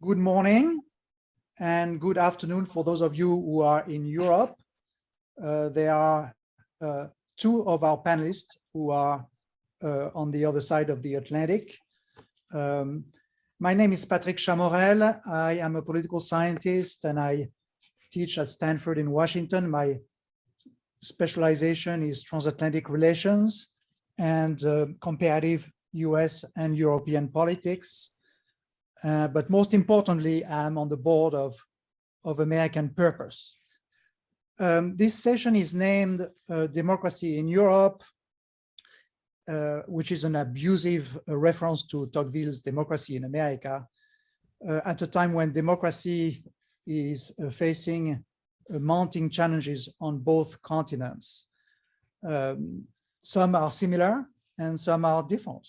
Good morning and good afternoon for those of you who are in Europe. There are two of our panelists who are on the other side of the Atlantic. My name is Patrick Chamorel. I am a political scientist and I teach at Stanford in Washington. My specialization is transatlantic relations and comparative US and European politics. But most importantly, I'm on the board of American Purpose. This session is named Democracy in Europe, which is an abusive reference to Tocqueville's Democracy in America, at a time when democracy is facing mounting challenges on both continents. Some are similar and some are different.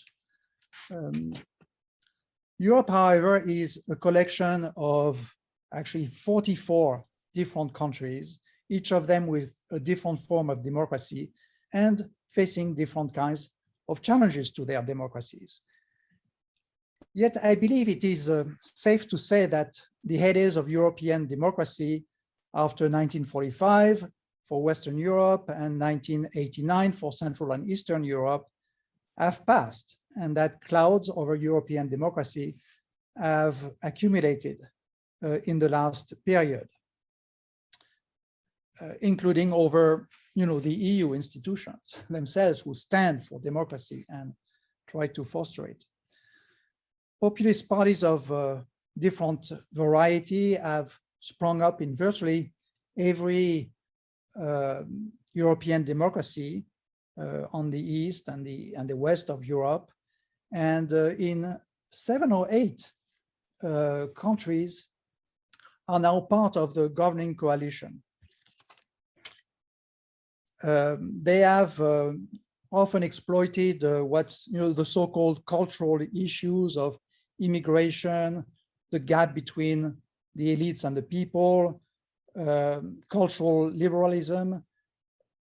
Europe, however, is a collection of actually 44 different countries, each of them with a different form of democracy and facing different kinds of challenges to their democracies. Yet I believe it is safe to say that the heydays of European democracy after 1945 for Western Europe and 1989 for Central and Eastern Europe have passed, and that clouds over European democracy have accumulated in the last period, including over the EU institutions themselves who stand for democracy and try to foster it. Populist parties of different variety have sprung up in virtually every European democracy on the east and the west of Europe, and in 7 or 8 countries are now part of the governing coalition. They have often exploited the so-called cultural issues of immigration, the gap between the elites and the people, cultural liberalism,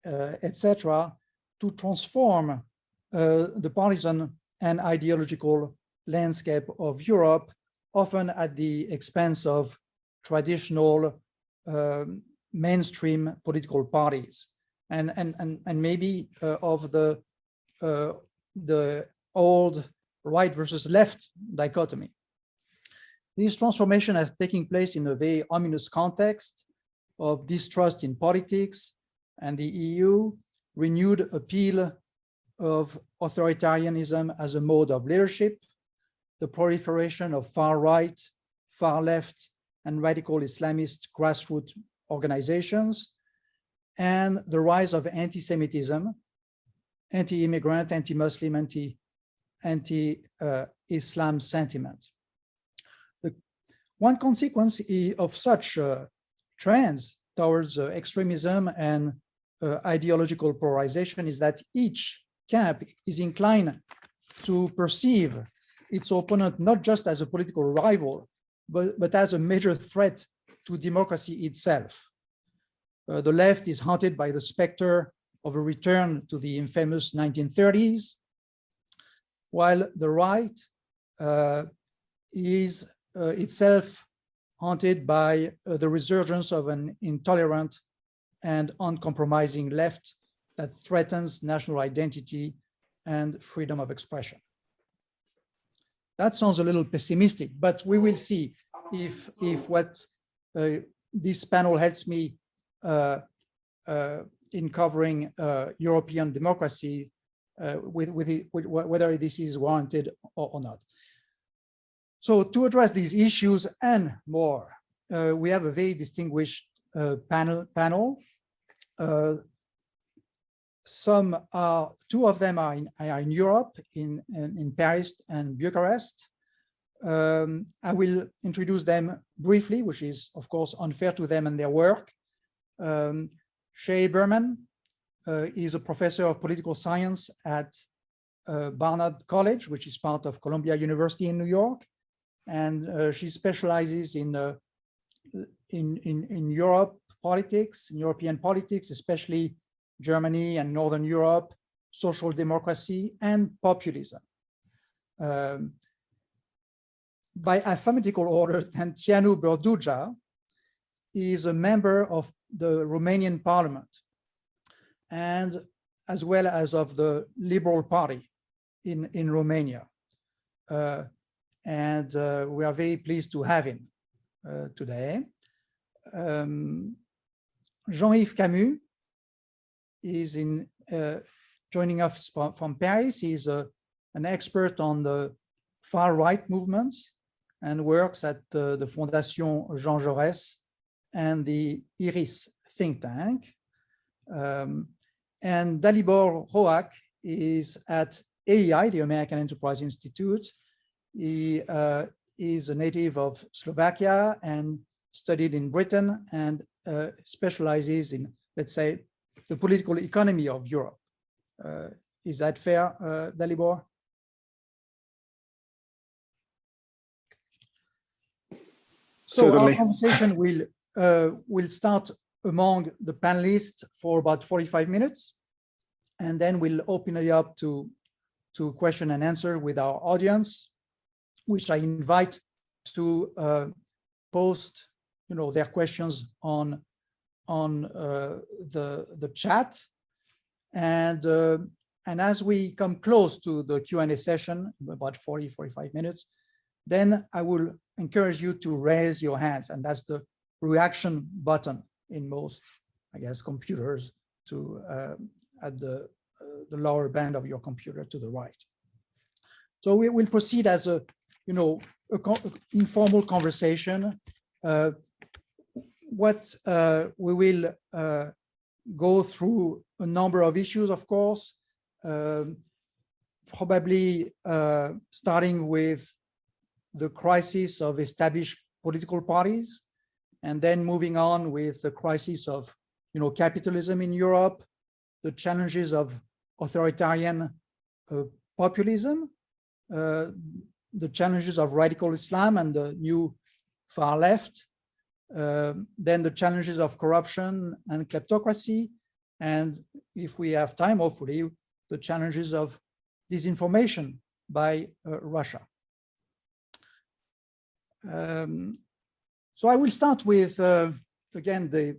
etc., to transform the partisan and ideological landscape of Europe, often at the expense of traditional mainstream political parties, and maybe of the old right versus left dichotomy. These transformations are taking place in a very ominous context of distrust in politics and the EU, renewed appeal of authoritarianism as a mode of leadership, the proliferation of far-right, far-left, and radical Islamist grassroots organizations, and the rise of anti-Semitism, anti-immigrant, anti-Muslim, anti-Islam sentiment. One consequence of such trends towards extremism and ideological polarization is that each camp is inclined to perceive its opponent not just as a political rival, but as a major threat to democracy itself. The left is haunted by the specter of a return to the infamous 1930s, while the right is itself haunted by the resurgence of an intolerant and uncompromising left that threatens national identity and freedom of expression. That sounds a little pessimistic, but we will see if what this panel helps me in covering European democracy, whether this is warranted or not. So to address these issues and more, we have a very distinguished panel. Two of them are in Europe, in Paris and Bucharest. I will introduce them briefly, which is, of course, unfair to them and their work. Sheri Berman is a professor of political science at Barnard College, which is part of Columbia University in New York, and she specializes in Europe politics, in European politics, especially Germany and Northern Europe, social democracy, and populism. by alphabetical order, then Jean-Yves Burduja is a member of the Romanian Parliament, and as well as of the Liberal Party in Romania. And we are very pleased to have him today. Jean-Yves Camus is joining us from Paris. He's an expert on the far-right movements and works at the Fondation Jean Jaurès and the RISE think tank. And Dalibor Roháč is at AEI, the American Enterprise Institute. He is a native of Slovakia and studied in Britain and specializes in, let's say, the political economy of Europe. Is that fair, Dalibor? So certainly. Our conversation will start among the panelists for about 45 minutes, and then we'll open it up to question and answer with our audience, which I invite to post, their questions on the chat, and as we come close to the Q&A session, about 40-45 minutes, then I will encourage you to raise your hands, and that's the reaction button in most, I guess, computers at the lower band of your computer to the right. So we will proceed as a informal conversation. We will go through a number of issues, of course, probably starting with the crisis of established political parties, and then moving on with the crisis of capitalism in Europe, the challenges of authoritarian populism, the challenges of radical Islam and the new far left, then the challenges of corruption and kleptocracy, and if we have time, hopefully, the challenges of disinformation by Russia. So I will start with, again, the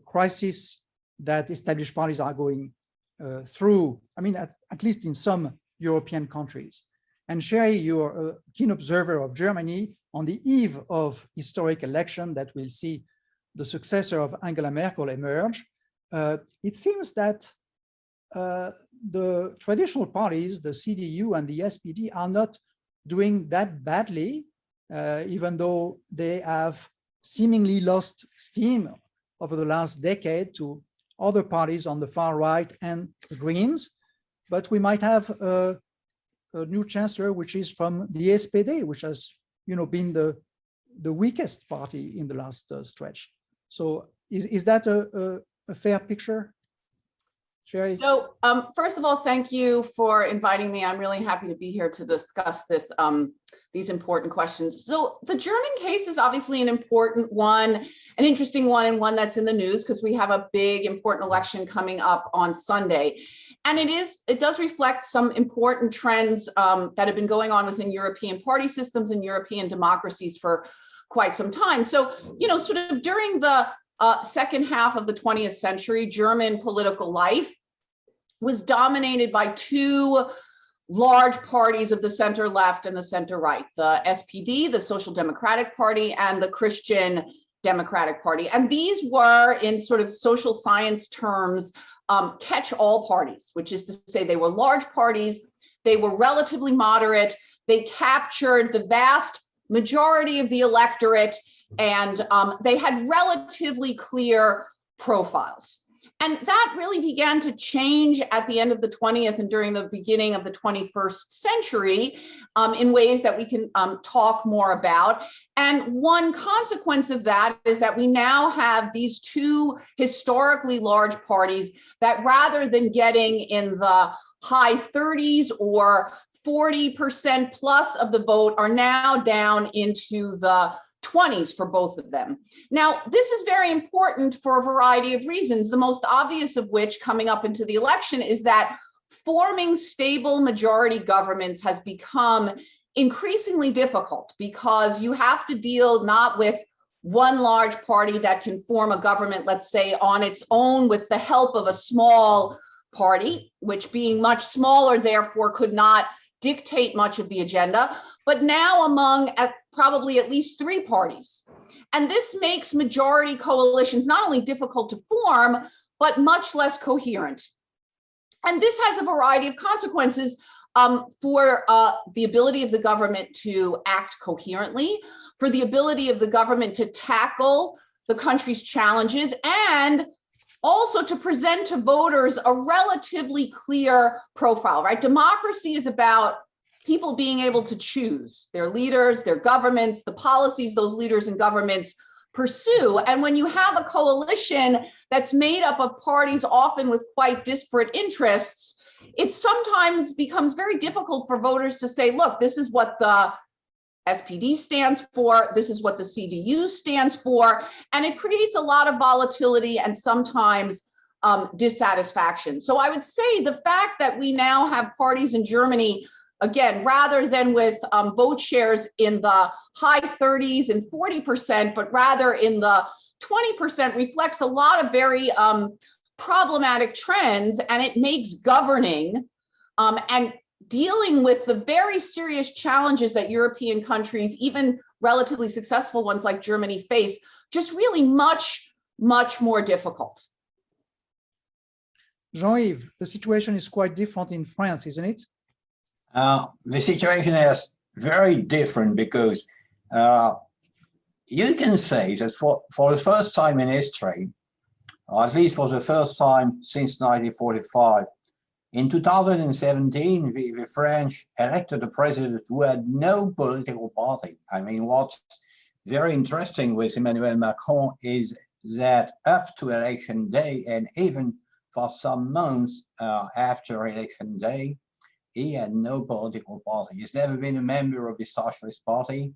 crisis that established parties are going through, at least in some European countries. And Sheri, you're a keen observer of Germany on the eve of historic election that will see the successor of Angela Merkel emerge. It seems that the traditional parties, the CDU and the SPD, are not doing that badly, even though they have seemingly lost steam over the last decade to other parties on the far right and the Greens. But we might have a new chancellor, which is from the SPD, which has been the weakest party in the last stretch. So is that a fair picture? Sheri? So first of all, thank you for inviting me. I'm really happy to be here to discuss this, these important questions. So the German case is obviously an important one, an interesting one, and one that's in the news because we have a big important election coming up on Sunday. And it does reflect some important trends that have been going on within European party systems and European democracies for quite some time. So, sort of during the second half of the 20th century, German political life was dominated by two large parties of the center left and the center right, the SPD, the Social Democratic Party, and the Christian Democratic Party. And these were, in sort of social science terms, catch-all parties, which is to say they were large parties, they were relatively moderate, they captured the vast majority of the electorate, and they had relatively clear profiles. And that really began to change at the end of the 20th and during the beginning of the 21st century in ways that we can talk more about. And one consequence of that is that we now have these two historically large parties that, rather than getting in the high 30s or 40% plus of the vote, are now down into the 20s for both of them. Now, this is very important for a variety of reasons, the most obvious of which, coming up into the election, is that forming stable majority governments has become increasingly difficult because you have to deal not with one large party that can form a government, let's say, on its own with the help of a small party, which being much smaller, therefore, could not dictate much of the agenda, but now among probably at least 3 parties. And this makes majority coalitions not only difficult to form, but much less coherent. And this has a variety of consequences for the ability of the government to act coherently, for the ability of the government to tackle the country's challenges, and also to present to voters a relatively clear profile, right? Democracy is about people being able to choose their leaders, their governments, the policies those leaders and governments pursue. And when you have a coalition that's made up of parties often with quite disparate interests, it sometimes becomes very difficult for voters to say, look, this is what the SPD stands for, this is what the CDU stands for, and it creates a lot of volatility and sometimes dissatisfaction. So I would say the fact that we now have parties in Germany, again, rather than with vote shares in the high 30s and 40%, but rather in the 20%, reflects a lot of very problematic trends, and it makes governing and dealing with the very serious challenges that European countries, even relatively successful ones like Germany, face, just really much, much more difficult. Jean-Yves, the situation is quite different in France, isn't it? The situation is very different because you can say that for the first time in history, or at least for the first time since 1945, in 2017, the French elected a president who had no political party. I mean, what's very interesting with Emmanuel Macron is that up to election day, and even for some months after election day, he had no political party. He's never been a member of the Socialist Party.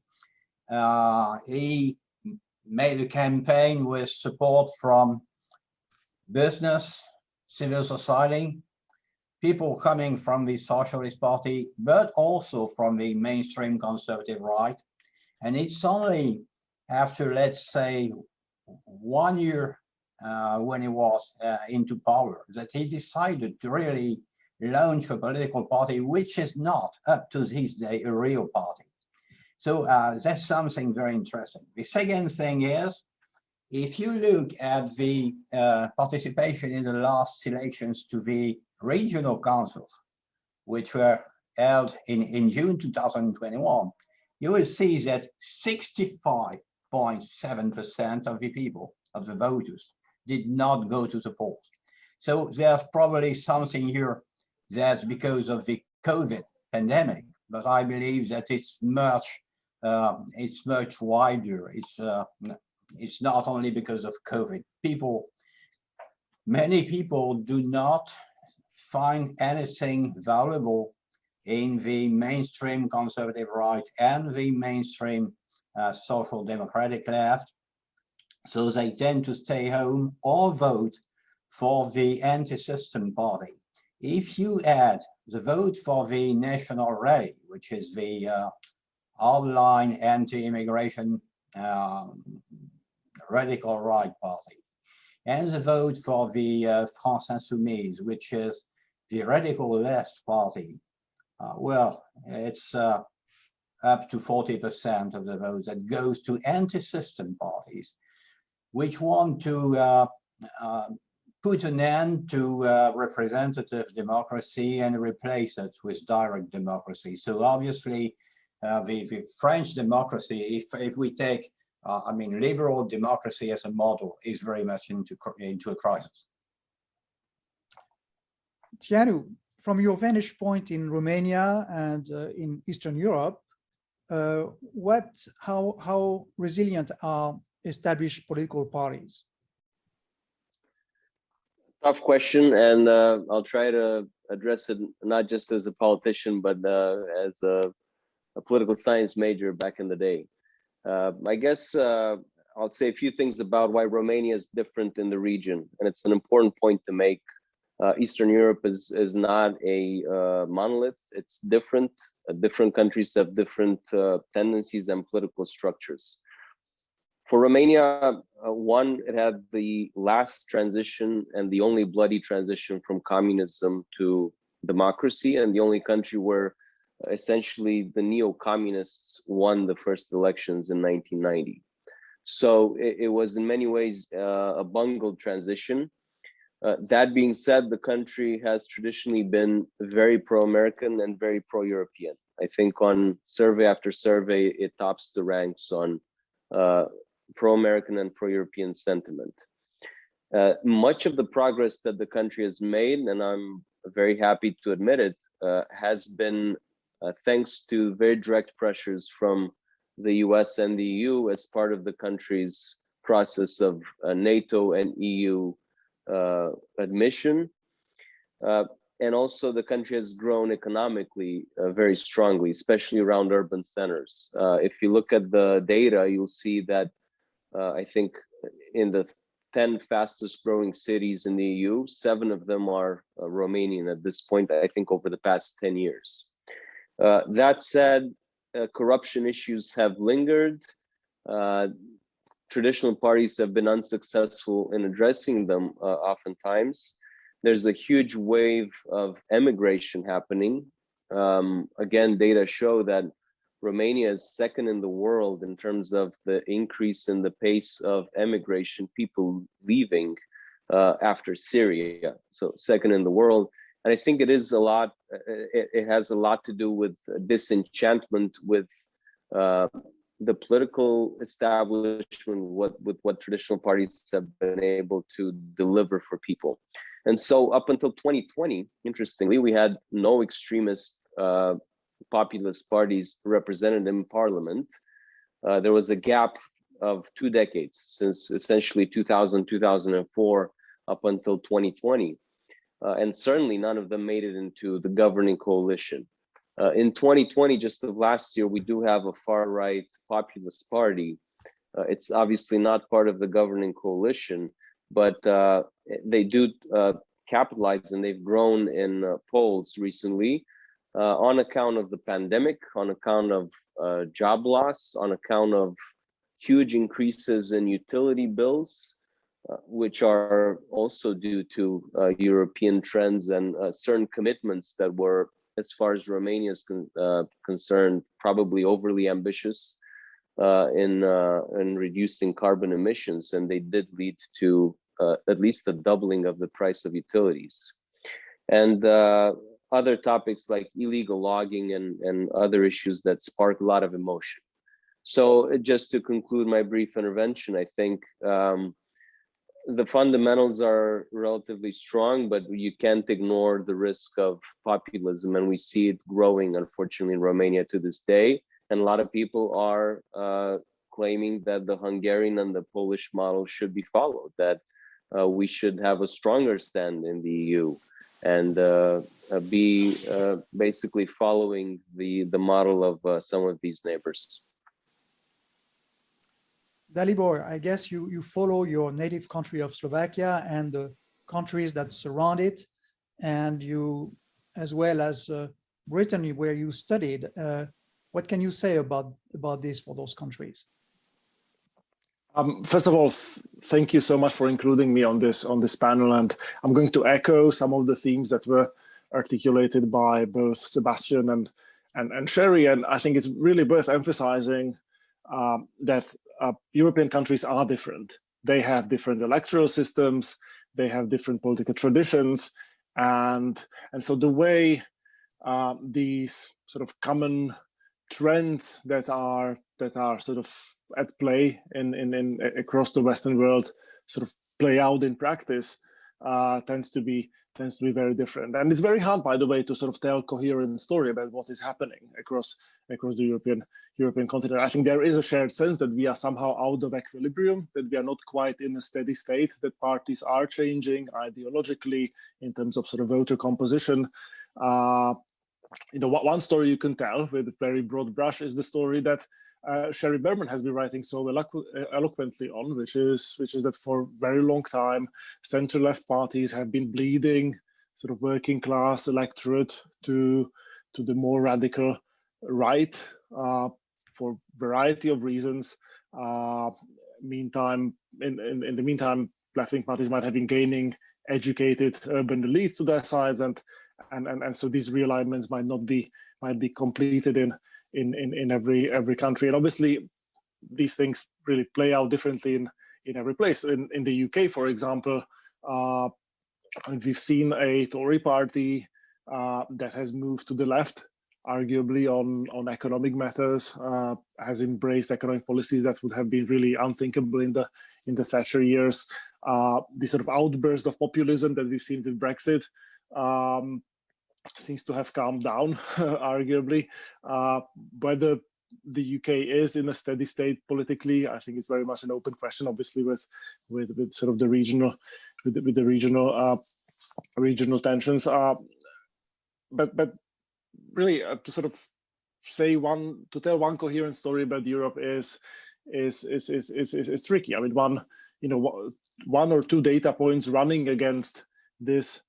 He made a campaign with support from business, civil society, people coming from the Socialist Party, but also from the mainstream conservative right. And it's only after, let's say, 1 year when he was into power that he decided to really launch a political party, which is not, up to this day, a real party. So that's something very interesting. The second thing is, if you look at the participation in the last elections to the regional councils, which were held in June 2021, you will see that 65.7% of the people, of the voters, did not go to the polls. So there's probably something here that's because of the COVID pandemic, but I believe that it's much wider. It's not only because of COVID. Many people do not find anything valuable in the mainstream conservative right and the mainstream social democratic left. So they tend to stay home or vote for the anti-system party. If you add the vote for the National Rally, which is the hardline anti-immigration radical right party, and the vote for the France Insoumise, which is the radical left party, well, it's up to 40% of the votes that goes to anti-system parties, which want to put an end to representative democracy and replace it with direct democracy. So obviously, the French democracy, if we take, I mean, liberal democracy as a model, is very much into a crisis. Tianu, from your vantage point in Romania and in Eastern Europe, how resilient are established political parties? Tough question, and I'll try to address it not just as a politician, but as a political science major back in the day. I guess I'll say a few things about why Romania is different in the region, and it's an important point to make. Eastern Europe is not a monolith. It's different Different countries have different tendencies and political structures. For Romania, one, it had the last transition and the only bloody transition from communism to democracy, and the only country where essentially the neo-communists won the first elections in 1990. So it was in many ways a bungled transition. That being said, the country has traditionally been very pro-American and very pro-European. I think on survey after survey, it tops the ranks on pro-American and pro-European sentiment. Much of the progress that the country has made, and I'm very happy to admit it, has been thanks to very direct pressures from the US and the EU as part of the country's process of NATO and EU admission. And also the country has grown economically very strongly, especially around urban centers. If you look at the data, you'll see that I think in the 10 fastest growing cities in the EU, 7 of them are Romanian at this point, I think over the past 10 years. That said, corruption issues have lingered. Traditional parties have been unsuccessful in addressing them oftentimes. There's a huge wave of emigration happening. Again, data show that Romania is second in the world in terms of the increase in the pace of emigration, people leaving after Syria. So second in the world. And I think it is a lot, it has a lot to do with disenchantment with the political establishment, with what traditional parties have been able to deliver for people. And so up until 2020, interestingly, we had no extremist populist parties represented in parliament. There was a gap of 2 decades, since essentially 2000, 2004 up until 2020. And certainly none of them made it into the governing coalition. In 2020, just of last year, we do have a far-right populist party. It's obviously not part of the governing coalition, but they do capitalize, and they've grown in polls recently on account of the pandemic, on account of job loss, on account of huge increases in utility bills, which are also due to European trends and certain commitments that were, as far as Romania is concerned, probably overly ambitious in reducing carbon emissions, and they did lead to at least a doubling of the price of utilities. And other topics like illegal logging and other issues that spark a lot of emotion. So just to conclude my brief intervention, I think the fundamentals are relatively strong, but you can't ignore the risk of populism, and we see it growing, unfortunately, in Romania to this day. And a lot of people are claiming that the Hungarian and the Polish model should be followed, that we should have a stronger stand in the EU and be basically following the model of some of these neighbors. Dalibor, I guess you follow your native country of Slovakia and the countries that surround it, and you, as well as Britain, where you studied. What can you say about this for those countries? First of all, thank you so much for including me on this panel, and I'm going to echo some of the themes that were articulated by both Sebastian and Sheri, and I think it's really worth emphasizing that European countries are different. They have different electoral systems, they have different political traditions, and so the way these sort of common trends that are sort of at play in across the Western world sort of play out in practice tends to be very different. And it's very hard, by the way, to sort of tell a coherent story about what is happening across the European continent. I think there is a shared sense that we are somehow out of equilibrium, that we are not quite in a steady state, that parties are changing ideologically in terms of sort of voter composition. One story you can tell with a very broad brush is the story that Sheri Berman has been writing so eloquently on, which is that for a very long time, center-left parties have been bleeding sort of working class electorate to the more radical right for a variety of reasons. Mm-hmm. In the meantime, left-wing parties might have been gaining educated urban elites to their sides, and so these realignments might be completed in every country. And obviously, these things really play out differently in every place. In the UK, for example, we've seen a Tory party that has moved to the left, arguably on economic matters, has embraced economic policies that would have been really unthinkable in the Thatcher years. The sort of outburst of populism that we've seen with Brexit seems to have calmed down, arguably. Whether the UK is in a steady state politically, I think it's very much an open question, obviously, with sort of the regional regional tensions. But really, to sort of tell one coherent story about Europe is tricky. I mean, one or two data points running against this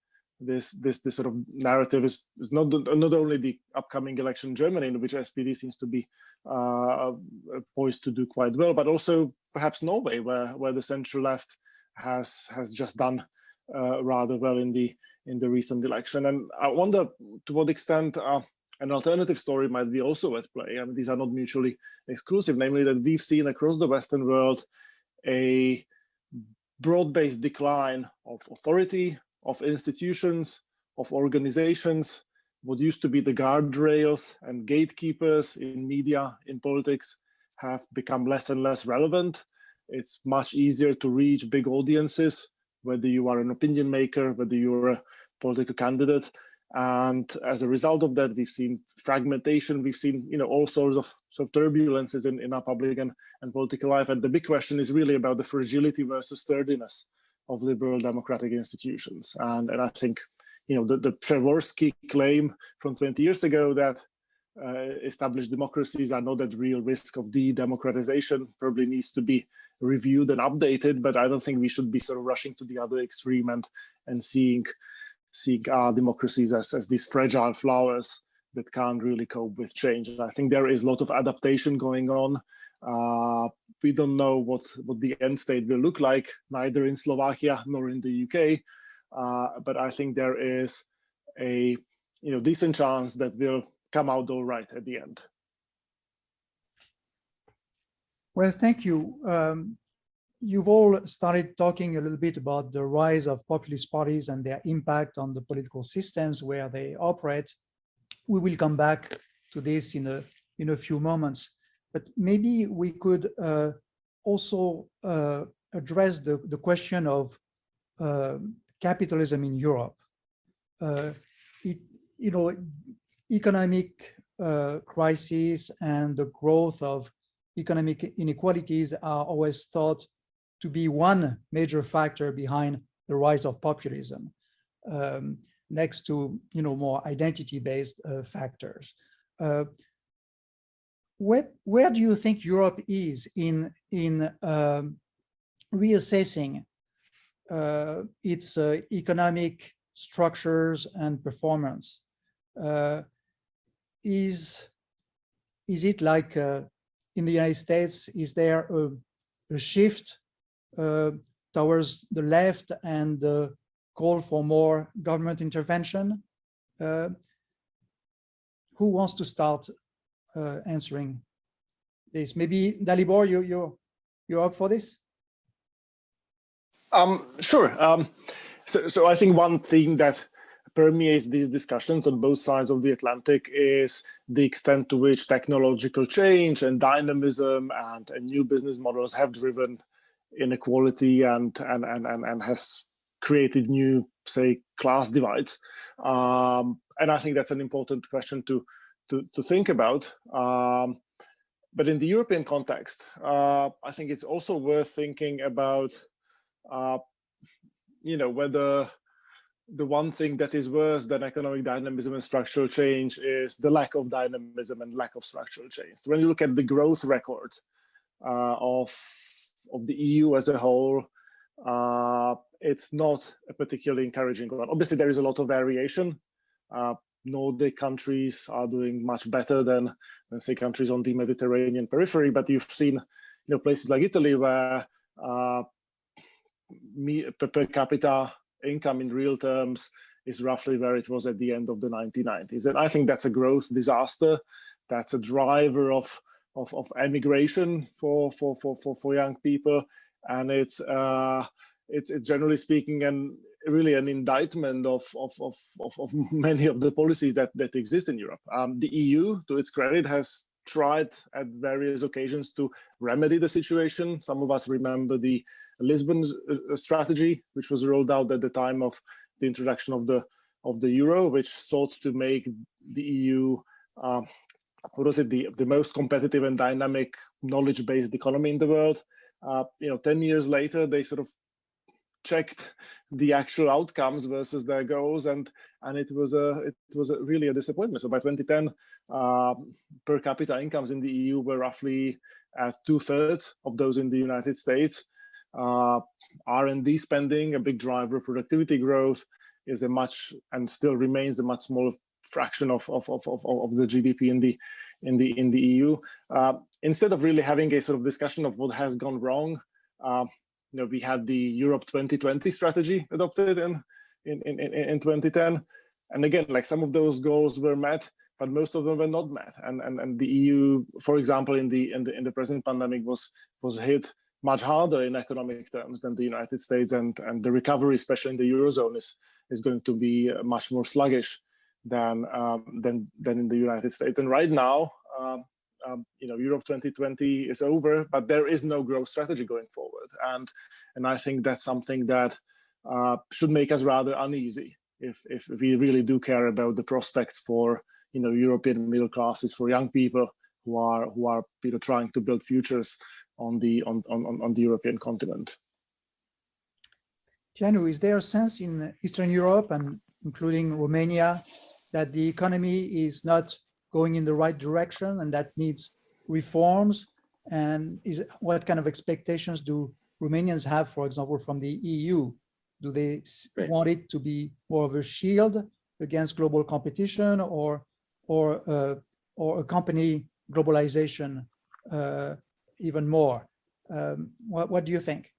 sort of narrative is not only the upcoming election in Germany, in which SPD seems to be poised to do quite well, but also perhaps Norway, where the central left has just done rather well in the recent election. And I wonder to what extent an alternative story might be also at play. I mean, these are not mutually exclusive, namely that we've seen across the Western world a broad-based decline of authority, of institutions, of organizations. What used to be the guardrails and gatekeepers in media, in politics, have become less and less relevant. It's much easier to reach big audiences, whether you are an opinion maker, whether you're a political candidate. And as a result of that, we've seen fragmentation, we've seen all sorts of turbulences in our public and political life. And the big question is really about the fragility versus sturdiness of liberal democratic institutions. And I think the Przeworski claim from 20 years ago that established democracies are not at real risk of de-democratization probably needs to be reviewed and updated, but I don't think we should be sort of rushing to the other extreme and seeing our democracies as these fragile flowers that can't really cope with change. And I think there is a lot of adaptation going on. We don't know what the end state will look like, neither in Slovakia nor in the UK. But I think there is a decent chance that will come out all right at the end. Well, thank you. You've all started talking a little bit about the rise of populist parties and their impact on the political systems where they operate. We will come back to this in a few moments, but maybe we could also address the question of capitalism in Europe. Economic crises and the growth of economic inequalities are always thought to be one major factor behind the rise of populism, next to more identity-based factors. Where do you think Europe is in reassessing its economic structures and performance? Is it like in the United States? Is there a shift towards the left and the call for more government intervention? Who wants to start answering this? Maybe Dalibor, you're up for this? Sure. So I think one theme that permeates these discussions on both sides of the Atlantic is the extent to which technological change and dynamism and new business models have driven inequality and has created new, say, class divides. And I think that's an important question to think about. But in the European context, I think it's also worth thinking about, whether the one thing that is worse than economic dynamism and structural change is the lack of dynamism and lack of structural change. So when you look at the growth record of the EU as a whole, it's not a particularly encouraging one. Obviously, there is a lot of variation. Nordic countries are doing much better than say countries on the Mediterranean periphery. But you've seen, places like Italy where per capita income in real terms is roughly where it was at the end of the 1990s. And I think that's a growth disaster. That's a driver of emigration for young people, and it's generally speaking and really an indictment of many of the policies that exist in Europe. The EU, to its credit, has tried at various occasions to remedy the situation. Some of us remember the Lisbon strategy, which was rolled out at the time of the introduction of the euro, which sought to make the EU the most competitive and dynamic knowledge-based economy in the world. 10 years later, they sort of checked the actual outcomes versus their goals, and it was really a disappointment. So by 2010, per capita incomes in the EU were roughly at 2/3 of those in the United States. R&D spending, a big driver of productivity growth, is and still remains a much smaller fraction of the GDP in the EU. Instead of really having a sort of discussion of what has gone wrong, we had the Europe 2020 strategy adopted in 2010, and again, like, some of those goals were met, but most of them were not met. And the EU, for example, in the present pandemic, was hit much harder in economic terms than the United States, and the recovery, especially in the Eurozone, is going to be much more sluggish than in the United States. And right now, Europe 2020 is over, but there is no growth strategy going forward, and I think that's something that should make us rather uneasy if we really do care about the prospects for European middle classes, for young people who are trying to build futures on the European continent. Jean-Yves, is there a sense in Eastern Europe, and including Romania, that the economy is not going in the right direction and that needs reforms? And what kind of expectations do Romanians have, for example, from the EU? Do they want it to be more of a shield against global competition, or accompany globalization even more? What do you think?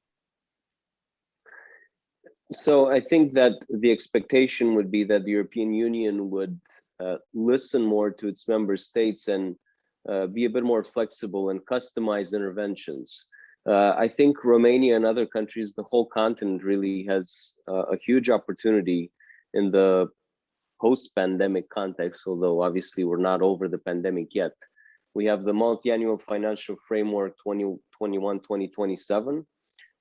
So I think that the expectation would be that the European Union would listen more to its member states and be a bit more flexible and customize interventions. I think Romania and other countries, the whole continent, really has a huge opportunity in the post-pandemic context, although obviously we're not over the pandemic yet. We have the multi-annual financial framework 2021-2027.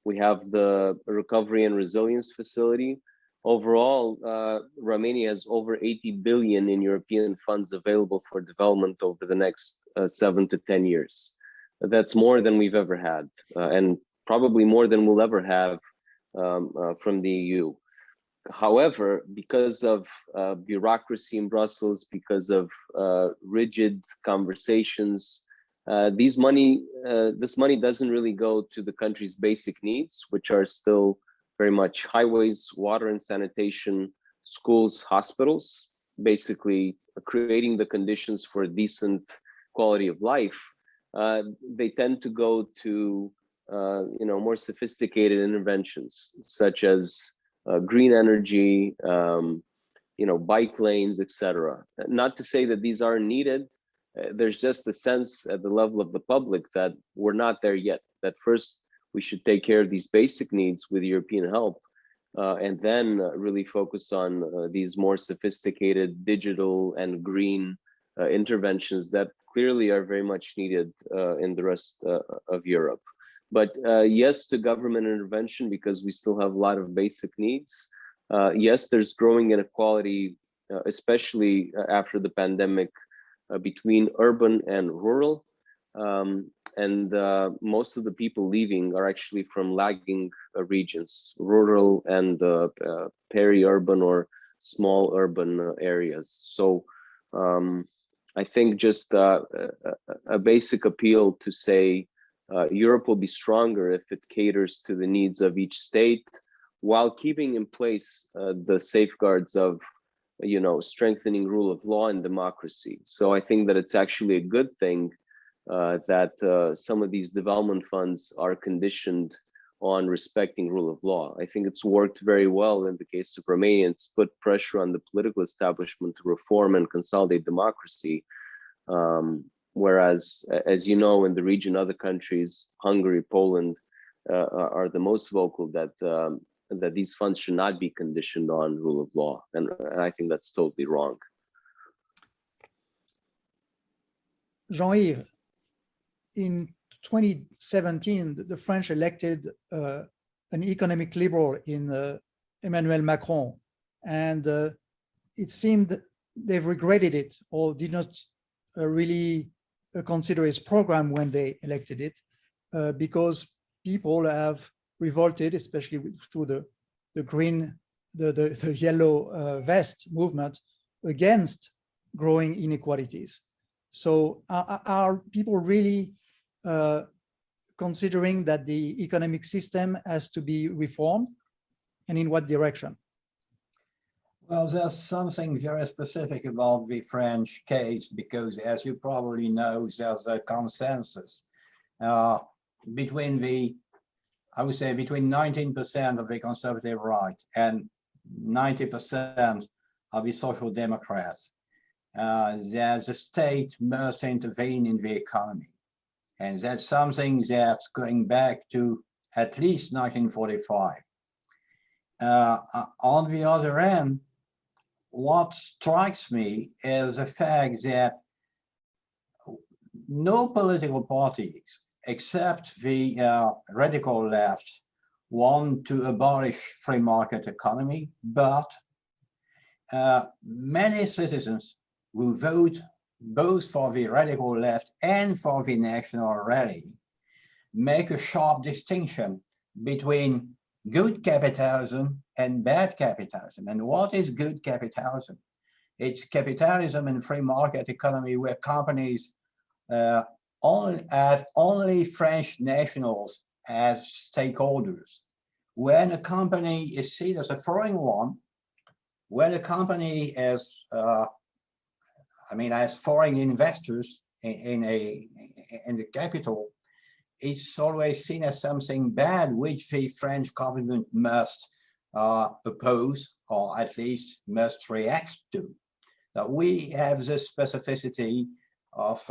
We have the recovery and resilience facility. Overall, Romania has over 80 billion in European funds available for development over the next 7 to 10 years. That's more than we've ever had, and probably more than we'll ever have from the EU. However, because of bureaucracy in Brussels, because of rigid conversations, this money doesn't really go to the country's basic needs, which are still very much highways, water and sanitation, schools, hospitals, basically creating the conditions for a decent quality of life. They tend to go to more sophisticated interventions, such as green energy, bike lanes, etc. Not to say that these aren't needed. There's just a sense at the level of the public that we're not there yet, that first we should take care of these basic needs with European help, and then really focus on these more sophisticated digital and green interventions that clearly are very much needed in the rest of Europe. But yes to government intervention, because we still have a lot of basic needs. Yes, there's growing inequality, especially after the pandemic, between urban and rural. And most of the people leaving are actually from lagging regions, rural and peri-urban or small urban areas. So I think just a basic appeal to say Europe will be stronger if it caters to the needs of each state, while keeping in place the safeguards of strengthening rule of law and democracy. So I think that it's actually a good thing that some of these development funds are conditioned on respecting rule of law. I think it's worked very well in the case of Romania. It's put pressure on the political establishment to reform and consolidate democracy. Whereas, as you know, in the region, other countries, Hungary, Poland, are the most vocal that these funds should not be conditioned on rule of law. And I think that's totally wrong. Jean-Yves, in 2017, the French elected an economic liberal in Emmanuel Macron, and it seemed they've regretted it or did not really consider his program when they elected it, because people have revolted, especially through the yellow vest movement, against growing inequalities. So are people really considering that the economic system has to be reformed, and in what direction? Well, there's something very specific about the French case, because as you probably know, there's a consensus between I would say between 19% of the conservative right and 90% of the social democrats, that the state must intervene in the economy. And that's something that's going back to at least 1945. On the other hand, what strikes me is the fact that no political parties, except the radical left, want to abolish free market economy, but many citizens who vote both for the radical left and for the national rally make a sharp distinction between good capitalism and bad capitalism. And what is good capitalism? It's capitalism and free market economy where companies have only French nationals as stakeholders. When a company is seen as a foreign one, when a company is, as foreign investors in the capital, it's always seen as something bad, which the French government must oppose, or at least must react to. That we have the specificity of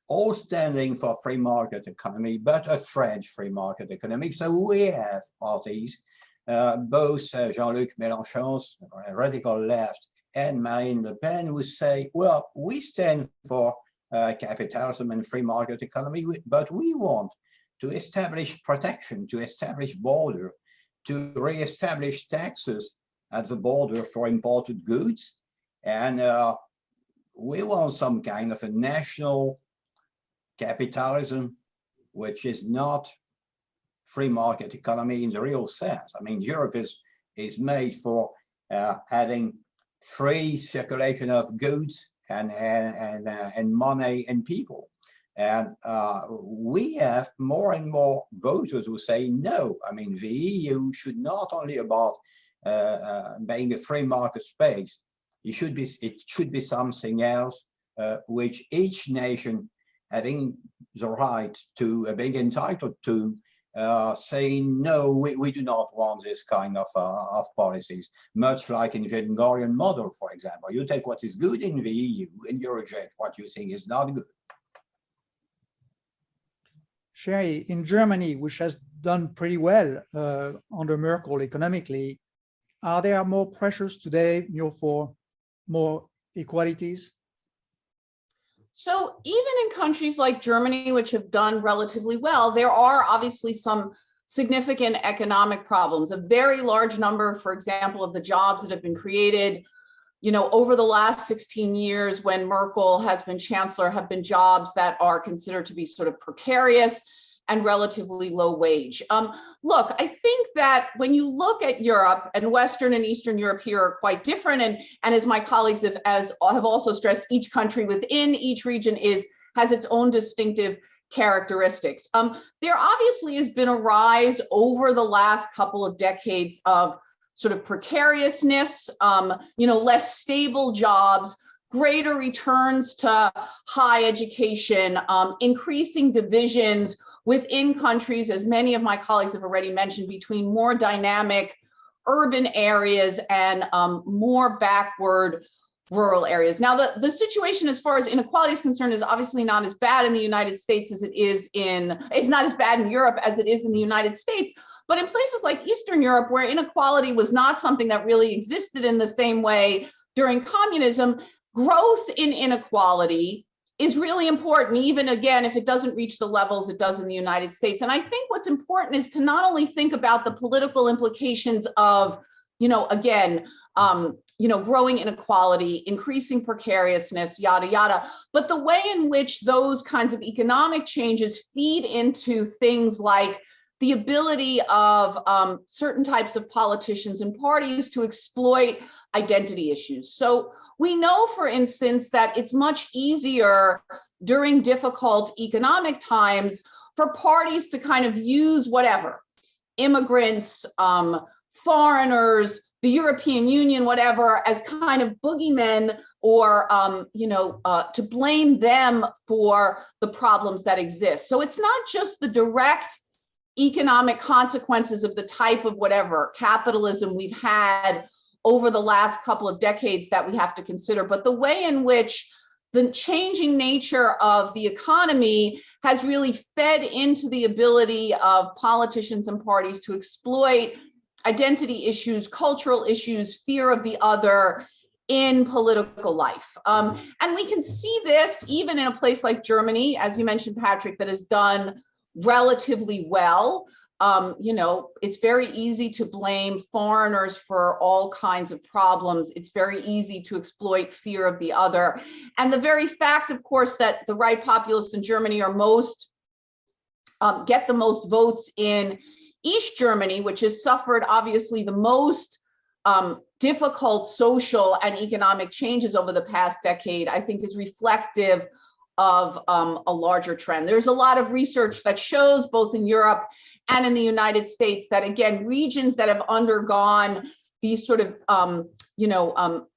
all standing for free market economy, but a French free market economy. So we have parties, both Jean-Luc Mélenchon's radical left and Marine Le Pen, who say, well, we stand for capitalism and free market economy, but we want to establish protection, to establish border, to re-establish taxes at the border for imported goods. And we want some kind of a national capitalism, which is not free market economy in the real sense. I mean, Europe is made for having free circulation of goods and money and people. And we have more and more voters who say no. I mean, the EU should not only about being a free market space. It should be something else, which each nation having the right to being entitled to saying no, we do not want this kind of policies, much like in the Hungarian model, for example. You take what is good in the EU and you reject what you think is not good. Sheri, in Germany, which has done pretty well under Merkel economically, are there more pressures today for more equalities? So even in countries like Germany, which have done relatively well, there are obviously some significant economic problems. A very large number, for example, of the jobs that have been created, over the last 16 years when Merkel has been chancellor, have been jobs that are considered to be sort of precarious and relatively low wage. Look, I think that when you look at Europe, and Western and Eastern Europe here are quite different, and as my colleagues have also stressed, each country within each region has its own distinctive characteristics. There obviously has been a rise over the last couple of decades of sort of precariousness, less stable jobs, greater returns to high education, increasing divisions within countries, as many of my colleagues have already mentioned, between more dynamic urban areas and more backward rural areas. Now, the situation as far as inequality is concerned is obviously not as bad in the United States as it is it's not as bad in Europe as it is in the United States. But in places like Eastern Europe, where inequality was not something that really existed in the same way during communism, growth in inequality is really important, even again, if it doesn't reach the levels it does in the United States. And I think what's important is to not only think about the political implications of, growing inequality, increasing precariousness, yada, yada, but the way in which those kinds of economic changes feed into things like the ability of certain types of politicians and parties to exploit identity issues. So we know, for instance, that it's much easier during difficult economic times for parties to kind of use whatever, immigrants, foreigners, the European Union, whatever, as kind of boogeymen, or to blame them for the problems that exist. So it's not just the direct economic consequences of the type of whatever capitalism we've had over the last couple of decades that we have to consider, but the way in which the changing nature of the economy has really fed into the ability of politicians and parties to exploit identity issues, cultural issues, fear of the other in political life. And we can see this even in a place like Germany, as you mentioned, Patrick, that has done relatively well. It's very easy to blame foreigners for all kinds of problems. It's very easy to exploit fear of the other. And the very fact, of course, that the right populists in Germany are get the most votes in East Germany, which has suffered obviously the most difficult social and economic changes over the past decade, I think is reflective of a larger trend. There's a lot of research that shows, both in Europe and in the United States, that again, regions that have undergone these sort of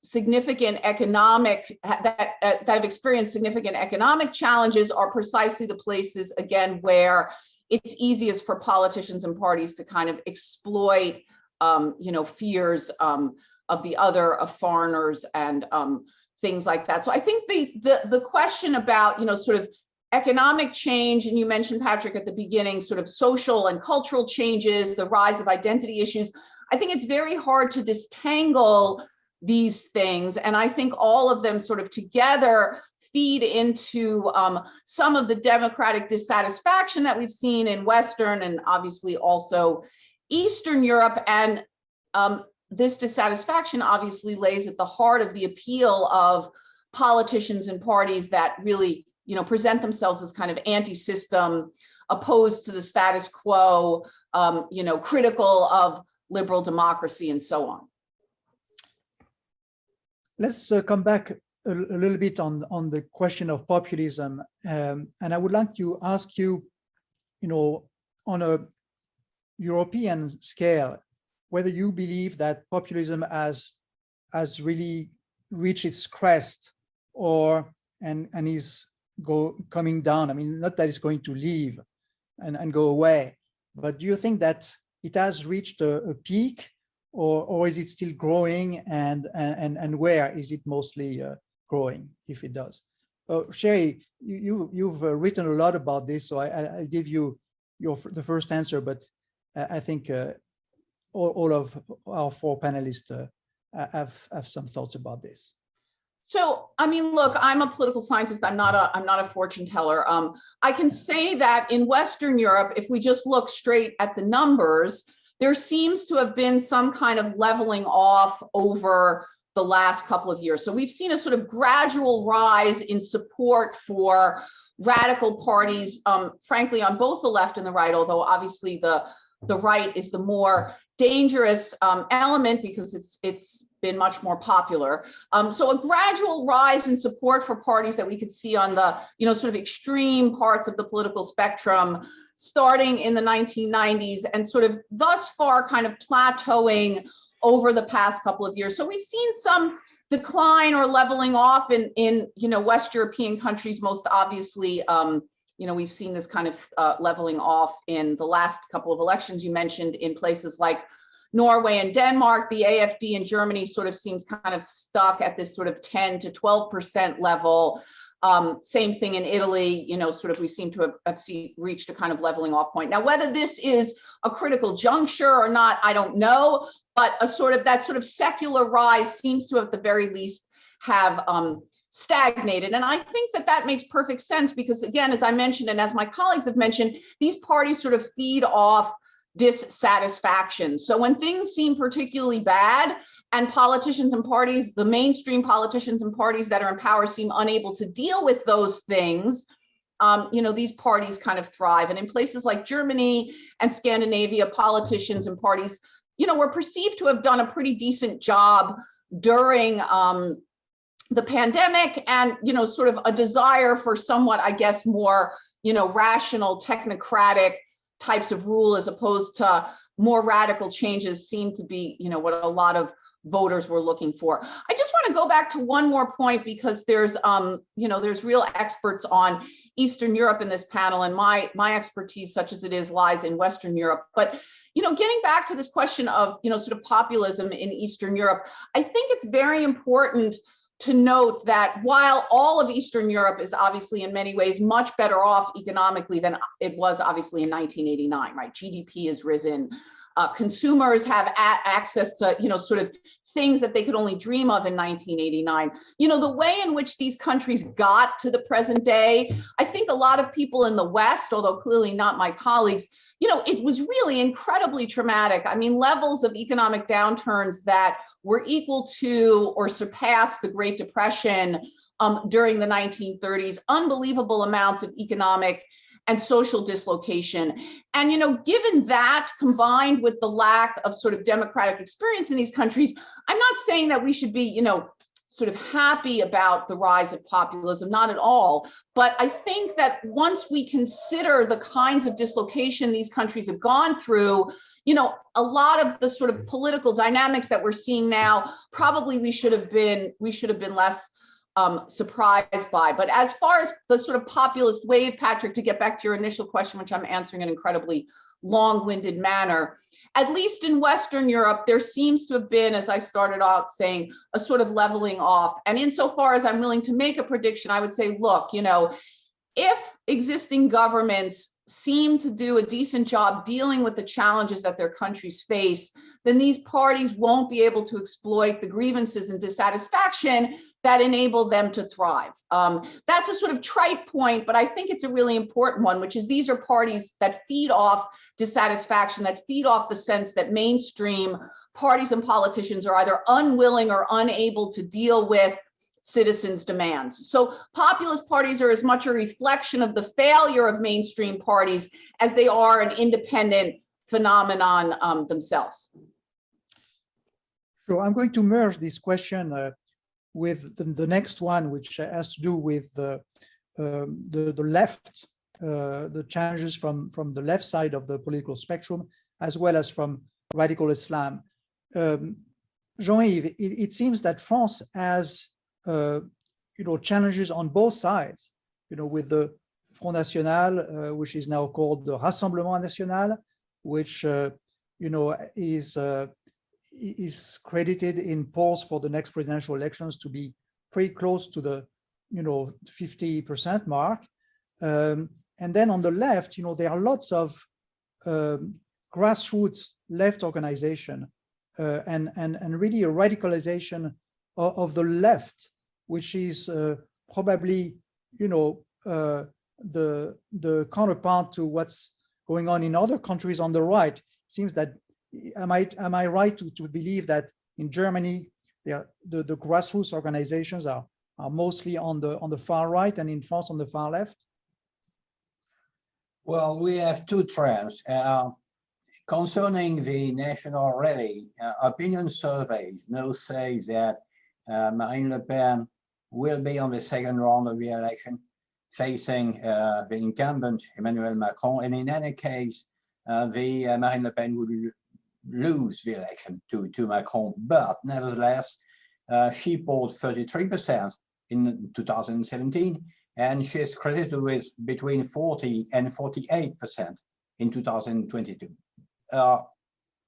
significant economic, that have experienced significant economic challenges are precisely the places, again, where it's easiest for politicians and parties to kind of exploit fears of the other, of foreigners, and things like that. So I think the question about sort of economic change, and you mentioned, Patrick, at the beginning, sort of social and cultural changes, the rise of identity issues, I think it's very hard to disentangle these things. And I think all of them sort of together feed into some of the democratic dissatisfaction that we've seen in Western and obviously also Eastern Europe. And this dissatisfaction obviously lays at the heart of the appeal of politicians and parties that really present themselves as kind of anti-system, opposed to the status quo, critical of liberal democracy, and so on. Let's come back a little bit on the question of populism, and I would like to ask you, on a European scale, whether you believe that populism has really reached its crest, and is coming down. I mean, not that it's going to leave and go away, but do you think that it has reached a peak, or is it still growing, and where is it mostly growing, if it does? Sheri, you've written a lot about this, so I give you the first answer, but I think all of our four panelists have some thoughts about this. So, I mean, look, I'm a political scientist. I'm not a fortune teller. I can say that in Western Europe, if we just look straight at the numbers, there seems to have been some kind of leveling off over the last couple of years. So we've seen a sort of gradual rise in support for radical parties, frankly, on both the left and the right, although obviously the right is the more dangerous element because it's been much more popular. So a gradual rise in support for parties that we could see on the sort of extreme parts of the political spectrum, starting in the 1990s and sort of thus far kind of plateauing over the past couple of years. So we've seen some decline or leveling off in West European countries, most obviously. We've seen this kind of leveling off in the last couple of elections you mentioned in places like Norway and Denmark. The AfD in Germany sort of seems kind of stuck at this sort of 10 to 12% level. Same thing in Italy, we seem to have reached a kind of leveling off point. Now, whether this is a critical juncture or not, I don't know, but that sort of secular rise seems to, at the very least, have stagnated. And I think that makes perfect sense because, again, as I mentioned, and as my colleagues have mentioned, these parties sort of feed off dissatisfaction. So when things seem particularly bad and politicians and parties, the mainstream politicians and parties that are in power seem unable to deal with those things, these parties kind of thrive. And in places like Germany and Scandinavia, politicians and parties, were perceived to have done a pretty decent job during the pandemic, and sort of a desire for somewhat, I guess, more rational, technocratic types of rule as opposed to more radical changes seem to be what a lot of voters were looking for. I just want to go back to one more point because there's real experts on Eastern Europe in this panel, and my expertise, such as it is, lies in Western Europe. But getting back to this question of sort of populism in Eastern Europe, I think it's very important to note that while all of Eastern Europe is obviously in many ways much better off economically than it was obviously in 1989, right? GDP has risen. Consumers have access to, sort of things that they could only dream of in 1989. The way in which these countries got to the present day, I think a lot of people in the West, although clearly not my colleagues, it was really incredibly traumatic. I mean, levels of economic downturns that were equal to or surpassed the Great Depression during the 1930s, unbelievable amounts of economic and social dislocation. And, given that combined with the lack of sort of democratic experience in these countries, I'm not saying that we should be, sort of happy about the rise of populism, not at all. But I think that once we consider the kinds of dislocation these countries have gone through, a lot of the sort of political dynamics that we're seeing now, probably we should have been less surprised by. But as far as the sort of populist wave, Patrick, to get back to your initial question, which I'm answering in an incredibly long-winded manner, at least in Western Europe, there seems to have been, as I started out saying, a sort of leveling off. And insofar as I'm willing to make a prediction, I would say, look, if existing governments seem to do a decent job dealing with the challenges that their countries face, then these parties won't be able to exploit the grievances and dissatisfaction that enable them to thrive. That's a sort of trite point, but I think it's a really important one, which is these are parties that feed off dissatisfaction, that feed off the sense that mainstream parties and politicians are either unwilling or unable to deal with citizens' demands. So populist parties are as much a reflection of the failure of mainstream parties as they are an independent phenomenon themselves. Sure, I'm going to merge this question with the next one, which has to do with the left, the challenges from the left side of the political spectrum, as well as from radical Islam. Jean-Yves, it seems that France has challenges on both sides, with the Front National, which is now called the Rassemblement National, which is credited in polls for the next presidential elections to be pretty close to the 50% mark. And then on the left, there are lots of grassroots left organization and really a radicalization of the left, which is probably the counterpart to what's going on in other countries on the right. It seems that am I right to believe that in Germany the grassroots organizations are mostly on the far right, and in France on the far left? Well, we have two trends. Concerning the national rally, opinion surveys now say that Marine Le Pen will be on the second round of the election, facing the incumbent Emmanuel Macron, and in any case, Marine Le Pen lose the election to Macron, but nevertheless, she polled 33% in 2017, and she is credited with between 40 and 48% in 2022.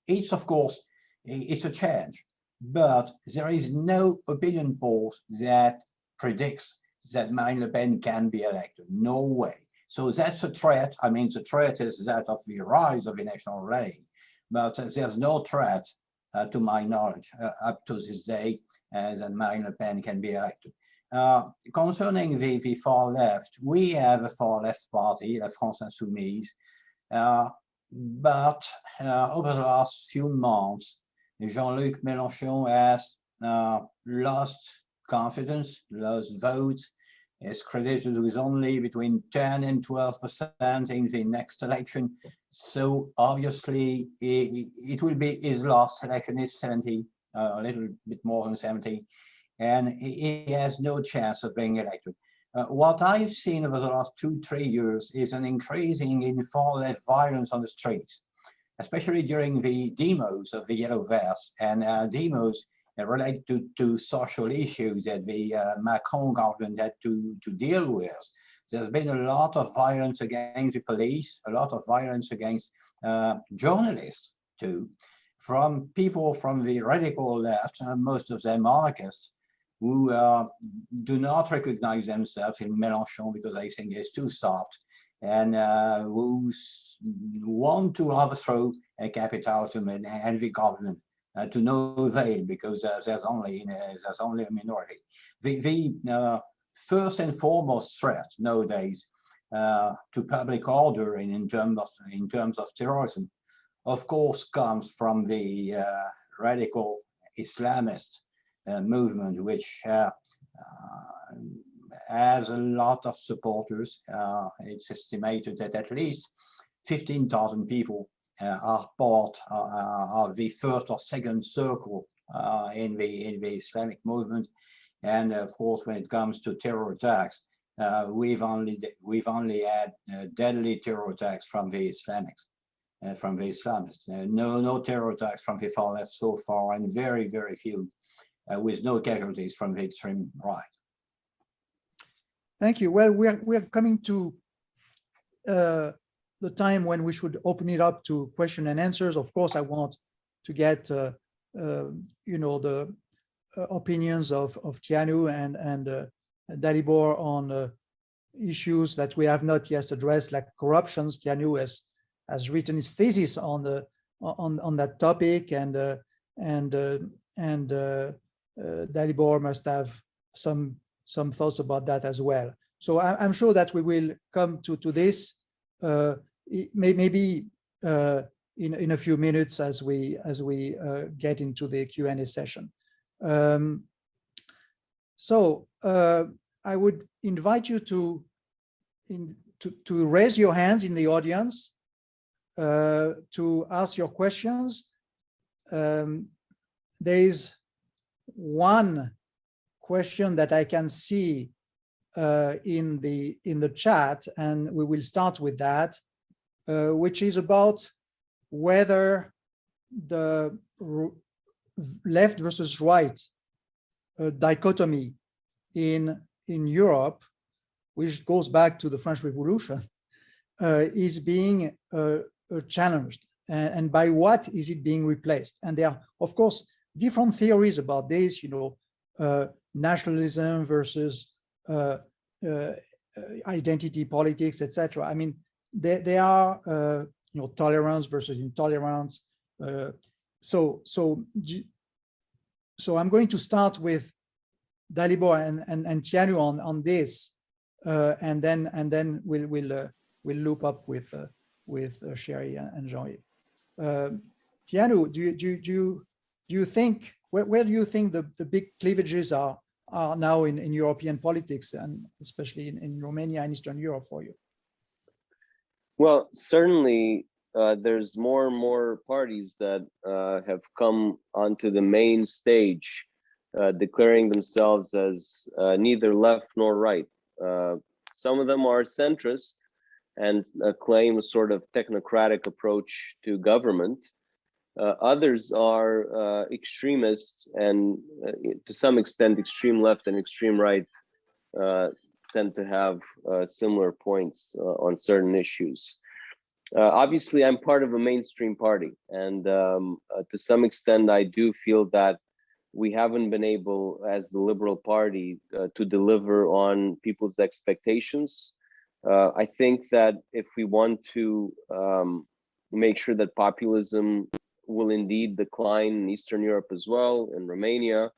It's, of course, it's a change, but there is no opinion poll that predicts that Marine Le Pen can be elected. No way. So that's a threat. I mean, the threat is that of the rise of the national right, but there's no threat, to my knowledge, up to this day, that Marine Le Pen can be elected. Concerning the far left, we have a far left party, La France Insoumise, but over the last few months, Jean-Luc Mélenchon has lost confidence, lost votes, is credited with only between 10 and 12% in the next election. So obviously it will be his last election is 70, a little bit more than 70, and he has no chance of being elected. What I've seen over the last 2-3 years is an increasing in far-left violence on the streets, especially during the demos of the Yellow Vest, and demos related to social issues that the Macron government had to deal with. There's been a lot of violence against the police, a lot of violence against journalists too, from people from the radical left, most of them anarchists, who do not recognize themselves in Mélenchon because they think he's too soft, and who want to overthrow capitalism and the government to no avail, because there's only a minority. The first and foremost threat nowadays to public order and in terms of terrorism, of course, comes from the radical Islamist movement, which has a lot of supporters. It's estimated that at least 15,000 people are part of the first or second circle in the Islamic movement. And of course, when it comes to terror attacks, we've only had deadly terror attacks from the Islamics, from the Islamists. No terror attacks from the far left so far, and very, very few, with no casualties from the extreme right. Thank you. Well, we're coming to the time when we should open it up to question and answers. Of course, I want to get the opinions of Tianu and Dalibor on issues that we have not yet addressed, like corruptions. Tianu has written his thesis on that topic, and Dalibor must have some thoughts about that as well. So I'm sure that we will come to this maybe in a few minutes as we get into the Q&A session. So I would invite you to raise your hands in the audience to ask your questions. There is one question that I can see in the chat, and we will start with that, which is about whether the left versus right dichotomy in Europe, which goes back to the French Revolution, is being challenged, and by what is it being replaced? And there are, of course, different theories about this, nationalism versus identity politics, etc. I mean, there are tolerance versus intolerance. So I'm going to start with Dalibor and Tianu on this, and then we'll loop up with Sheri and Jean-Yves. Tianu, do you think where do you think the big cleavages are now in European politics, and especially in Romania and Eastern Europe for you? Well, certainly there's more and more parties that have come onto the main stage, declaring themselves as neither left nor right. Some of them are centrist and claim a sort of technocratic approach to government. Others are extremists, and to some extent, extreme left and extreme right tend to have similar points on certain issues. Obviously, I'm part of a mainstream party, and to some extent, I do feel that we haven't been able, as the Liberal Party, to deliver on people's expectations. I think that if we want to make sure that populism will indeed decline in Eastern Europe as well, in Romania,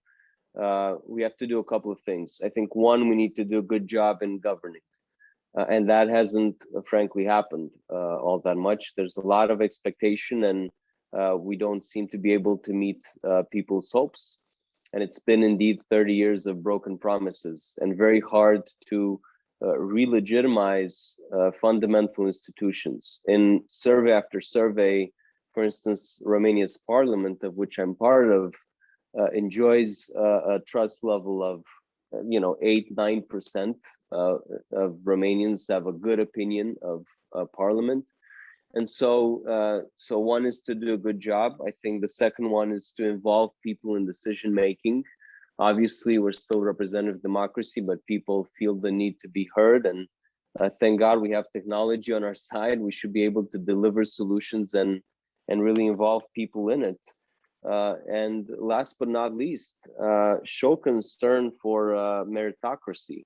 we have to do a couple of things. I think one, we need to do a good job in governing. And that hasn't, frankly, happened all that much. There's a lot of expectation, and we don't seem to be able to meet people's hopes. And it's been indeed 30 years of broken promises, and very hard to re-legitimize fundamental institutions. In survey after survey, for instance, Romania's parliament, of which I'm part of, enjoys a trust level of 8-9% of Romanians have a good opinion of parliament. And so one is to do a good job. I think the second one is to involve people in decision making. Obviously, we're still representative democracy, but people feel the need to be heard. And thank God we have technology on our side. We should be able to deliver solutions and really involve people in it. And last but not least, show concern for meritocracy.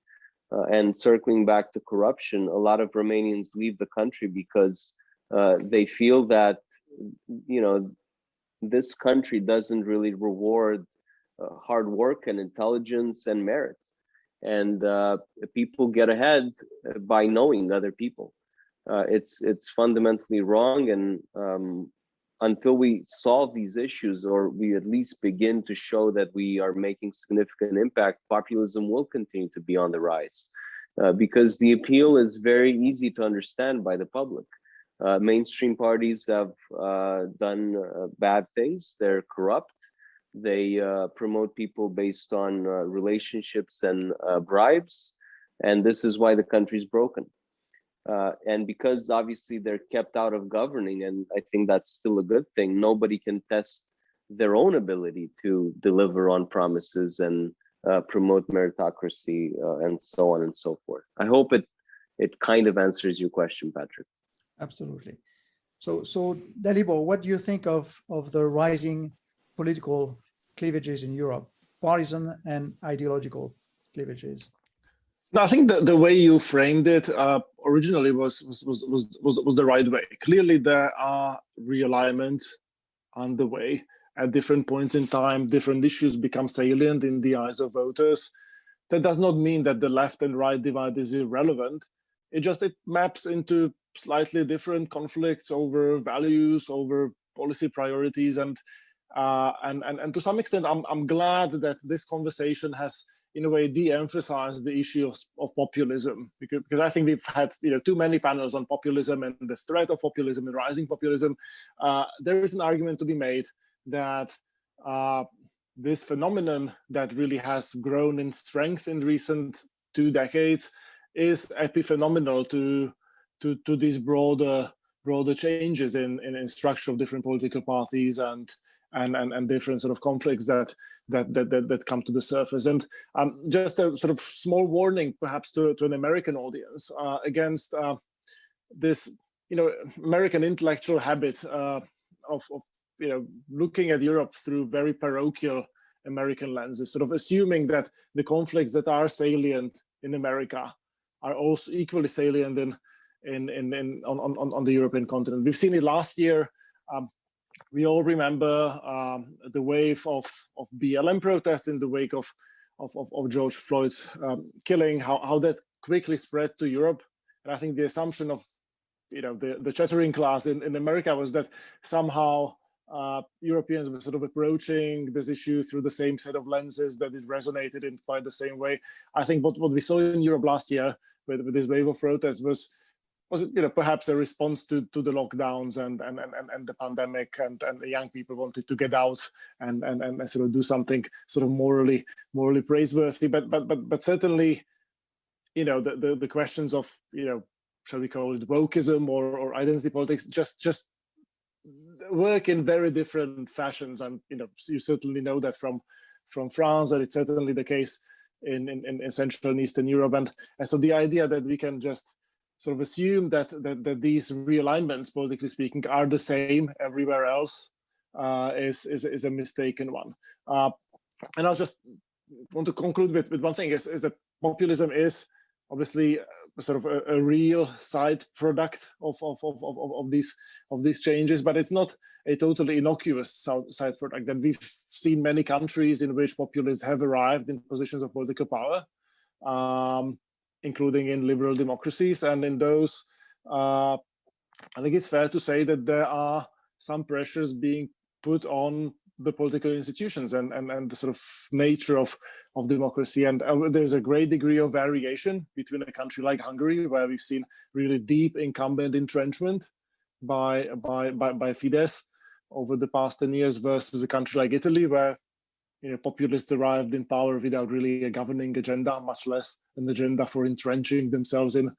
And circling back to corruption, a lot of Romanians leave the country because they feel that, this country doesn't really reward hard work and intelligence and merit. And people get ahead by knowing other people. It's fundamentally wrong. And until we solve these issues, or we at least begin to show that we are making significant impact, populism will continue to be on the rise, because the appeal is very easy to understand by the public. Mainstream parties have done bad things. They're corrupt. They promote people based on relationships and bribes. And this is why the country's broken. And because obviously they're kept out of governing, and I think that's still a good thing, nobody can test their own ability to deliver on promises and promote meritocracy and so on and so forth. I hope it kind of answers your question, Patrick. Absolutely. So Dalibor, what do you think of the rising political cleavages in Europe, partisan and ideological cleavages? No, I think the way you framed it originally was the right way. Clearly, there are realignments underway at different points in time. Different issues become salient in the eyes of voters. That does not mean that the left and right divide is irrelevant. It maps into slightly different conflicts over values, over policy priorities, and to some extent, I'm glad that this conversation has, in a way, de-emphasized the issue of populism, because I think we've had too many panels on populism and the threat of populism and rising populism. There is an argument to be made that this phenomenon that really has grown in strength in recent 2 decades is epiphenomenal to these broader changes in structure of different political parties and different sort of conflicts that come to the surface. And just a sort of small warning, perhaps to an American audience, against this, American intellectual habit of looking at Europe through very parochial American lenses, sort of assuming that the conflicts that are salient in America are also equally salient on the European continent. We've seen it last year. We all remember the wave of BLM protests in the wake of George Floyd's killing, how that quickly spread to Europe. And I think the assumption of the chattering class in America was that somehow Europeans were sort of approaching this issue through the same set of lenses, that it resonated in quite the same way. I think what we saw in Europe last year with this wave of protests was perhaps a response to the lockdowns and the pandemic, and the young people wanted to get out and sort of do something sort of morally praiseworthy. But certainly, the questions of shall we call it wokeism or identity politics just work in very different fashions, and you certainly know that from France, and it's certainly the case in Central and Eastern Europe, and so the idea that we can just sort of assume that these realignments, politically speaking, are the same everywhere else is a mistaken one. And I'll just want to conclude with one thing: is that populism is obviously sort of a real side product of these changes, but it's not a totally innocuous side product. And we've seen many countries in which populists have arrived in positions of political power, including in liberal democracies. And in those, I think it's fair to say that there are some pressures being put on the political institutions and the sort of nature of democracy. And there's a great degree of variation between a country like Hungary, where we've seen really deep incumbent entrenchment by Fidesz over the past 10 years, versus a country like Italy, where populists arrived in power without really a governing agenda, much less an agenda for entrenching themselves in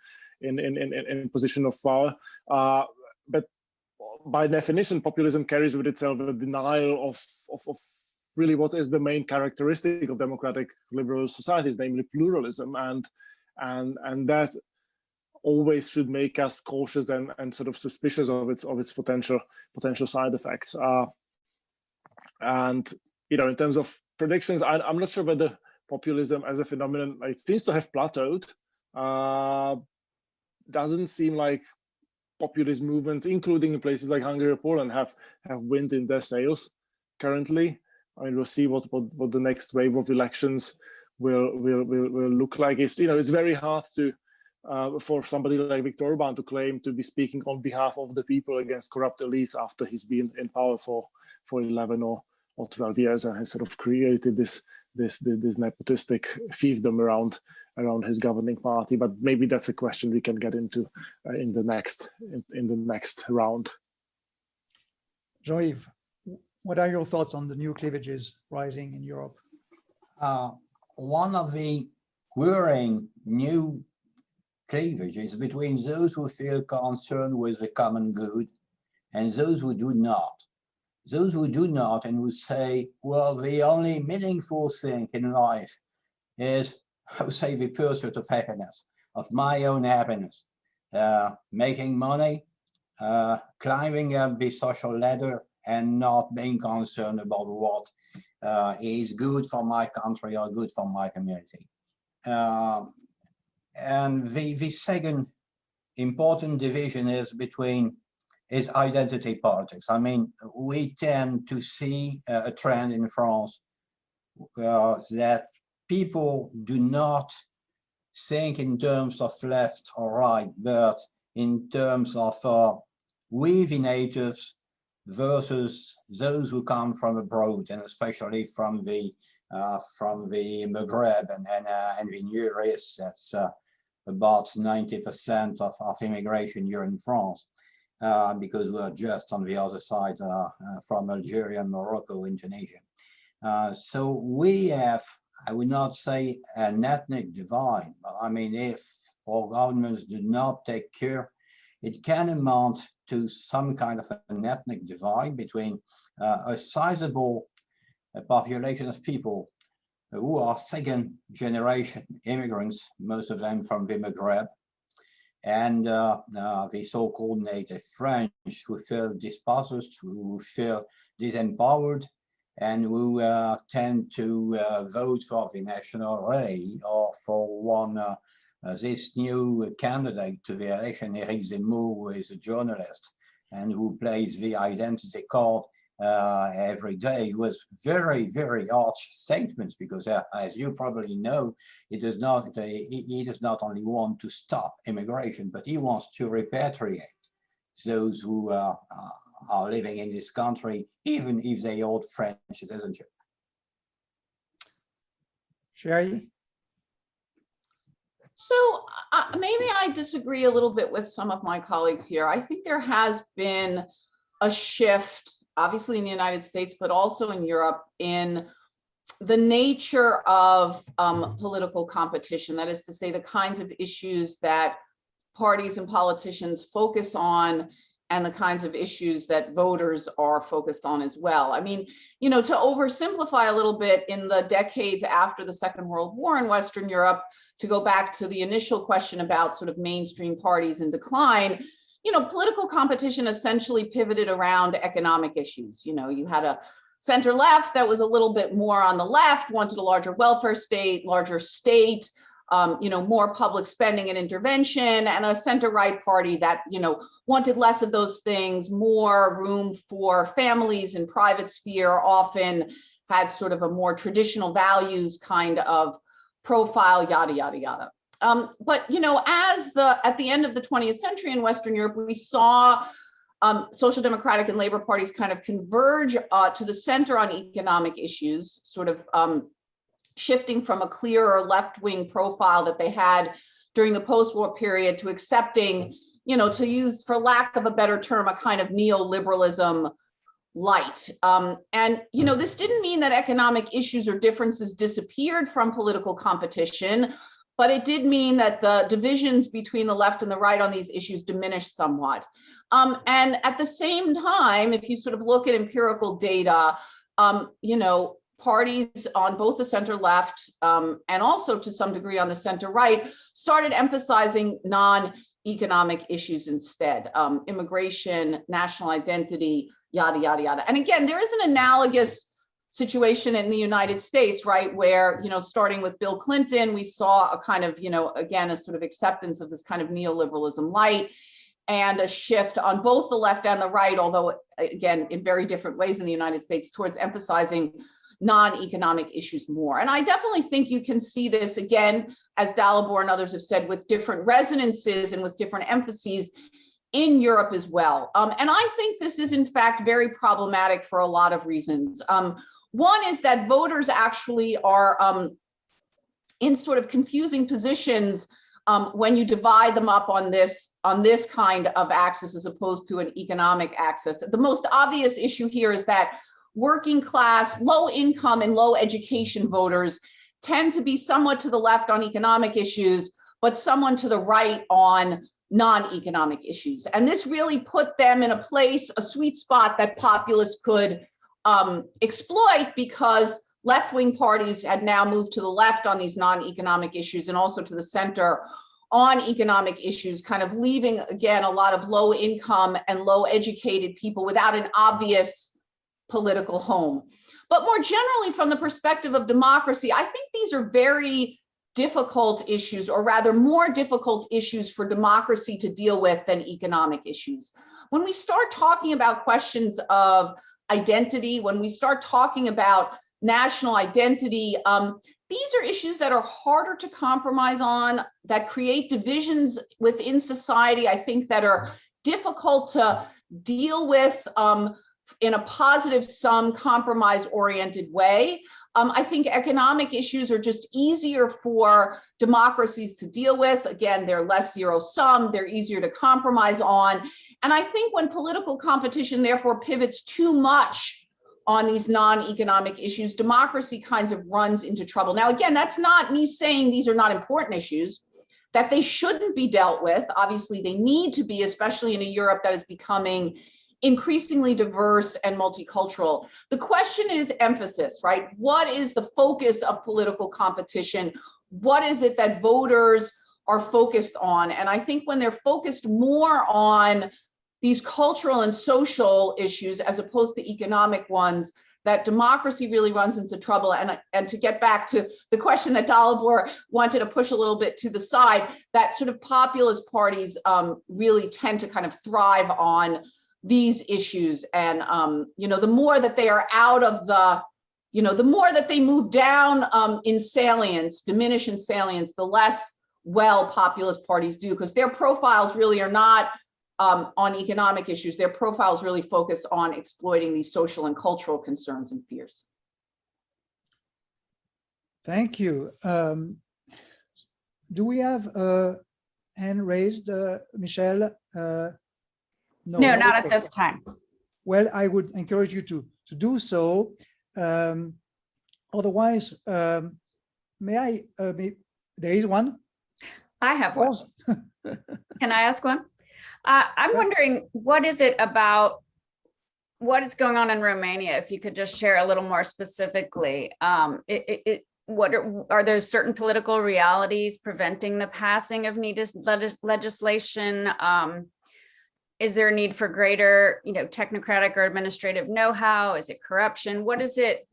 position of power. But by definition, populism carries with itself a denial of really what is the main characteristic of democratic liberal societies, namely pluralism, and that always should make us cautious and sort of suspicious of its potential side effects. And in terms of predictions, I'm not sure whether populism as a phenomenon, it seems to have plateaued. Doesn't seem like populist movements, including in places like Hungary or Poland, have wind in their sails currently. I mean, we'll see what the next wave of elections will look like. It's very hard to for somebody like Viktor Orbán to claim to be speaking on behalf of the people against corrupt elites after he's been in power for 11 or 12 years and has sort of created this nepotistic fiefdom around his governing party. But maybe that's a question we can get into in the next round. Jean-Yves, what are your thoughts on the new cleavages rising in Europe? One of the worrying new cleavages between those who feel concerned with the common good and those who do not. Those who do not and who say, well, the only meaningful thing in life is, I would say, the pursuit of happiness, of my own happiness, making money, climbing up the social ladder, and not being concerned about what is good for my country or good for my community. And the second important division is identity politics. I mean, we tend to see a trend in France that people do not think in terms of left or right, but in terms of we the natives versus those who come from abroad, and especially from the Maghreb and the Near East. That's about 90% of immigration here in France, because we're just on the other side from Algeria, Morocco, and Tunisia. So we have, I would not say an ethnic divide, but I mean, if our governments do not take care, it can amount to some kind of an ethnic divide between a sizable population of people who are second generation immigrants, most of them from the Maghreb, and the so-called native French who feel dispossessed, who feel disempowered, and who tend to vote for the National Rally or for one this new candidate to the election, Eric Zemmour, who is a journalist and who plays the identity card every day, with very, very arch statements, because as you probably know, he does not only want to stop immigration, but he wants to repatriate those who are living in this country, even if they hold French citizenship. Sheri? So maybe I disagree a little bit with some of my colleagues here. I think there has been a shift, obviously in the United States, but also in Europe, in the nature of political competition. That is to say, the kinds of issues that parties and politicians focus on and the kinds of issues that voters are focused on as well. I mean, you know, to oversimplify a little bit, in the decades after the Second World War in Western Europe, to go back to the initial question about sort of mainstream parties in decline, you know, political competition essentially pivoted around economic issues. You know, you had a center left that was a little bit more on the left, wanted a larger welfare state, larger state, you know, more public spending and intervention, and a center right party that, you know, wanted less of those things, more room for families and private sphere, often had sort of a more traditional values kind of profile, yada, yada, yada. But, you know, at the end of the 20th century in Western Europe, we saw social democratic and labor parties kind of converge to the center on economic issues, sort of shifting from a clearer left-wing profile that they had during the post-war period to accepting, you know, to use, for lack of a better term, a kind of neoliberalism light. And, you know, this didn't mean that economic issues or differences disappeared from political competition, but it did mean that the divisions between the left and the right on these issues diminished somewhat. And at the same time, if you sort of look at empirical data, you know, parties on both the center left and also to some degree on the center right started emphasizing non-economic issues instead, immigration, national identity, yada, yada, yada. And again, there is an analogous situation in the United States, right, where, you know, starting with Bill Clinton, we saw a kind of, you know, again, a sort of acceptance of this kind of neoliberalism light and a shift on both the left and the right, although again, in very different ways in the United States, towards emphasizing non-economic issues more. And I definitely think you can see this again, as Dalibor and others have said, with different resonances and with different emphases in Europe as well. And I think this is in fact very problematic for a lot of reasons. One is that voters actually are in sort of confusing positions when you divide them up on this kind of axis as opposed to an economic axis. The most obvious issue here is that working class, low income and low education voters tend to be somewhat to the left on economic issues, but somewhat to the right on non-economic issues. And this really put them in a place, a sweet spot that populists could exploit, because left-wing parties had now moved to the left on these non-economic issues and also to the center on economic issues, kind of leaving, again, a lot of low income and low educated people without an obvious political home. But more generally, from the perspective of democracy, I think these are very difficult issues, or rather more difficult issues for democracy to deal with than economic issues. When we start talking about questions of identity, when we start talking about national identity, these are issues that are harder to compromise on, that create divisions within society, I think, that are difficult to deal with in a positive sum, compromise-oriented way. I think economic issues are just easier for democracies to deal with. Again, they're less zero-sum, they're easier to compromise on. And I think when political competition therefore pivots too much on these non-economic issues, democracy kinds of runs into trouble. Now, again, that's not me saying these are not important issues, that they shouldn't be dealt with. Obviously, they need to be, especially in a Europe that is becoming increasingly diverse and multicultural. The question is emphasis, right? What is the focus of political competition? What is it that voters are focused on? And I think when they're focused more on these cultural and social issues as opposed to economic ones, that democracy really runs into trouble. And to get back to the question that Dalibor wanted to push a little bit to the side, that sort of populist parties really tend to kind of thrive on these issues. And, you know, the more that they are out of the, you know, the more that they move down in salience, diminish in salience, the less well populist parties do, because their profiles really are not on economic issues. Their profiles really focus on exploiting these social and cultural concerns and fears. Thank you. Do we have a hand raised, Michelle? No, not at this time. Well, I would encourage you to do so. Otherwise, may I? There is one. I have one. Can I ask one? I'm wondering, what is it about what is going on in Romania? If you could just share a little more specifically, what are there certain political realities preventing the passing of needed legislation? Is there a need for greater, technocratic or administrative know-how? Is it corruption? What is it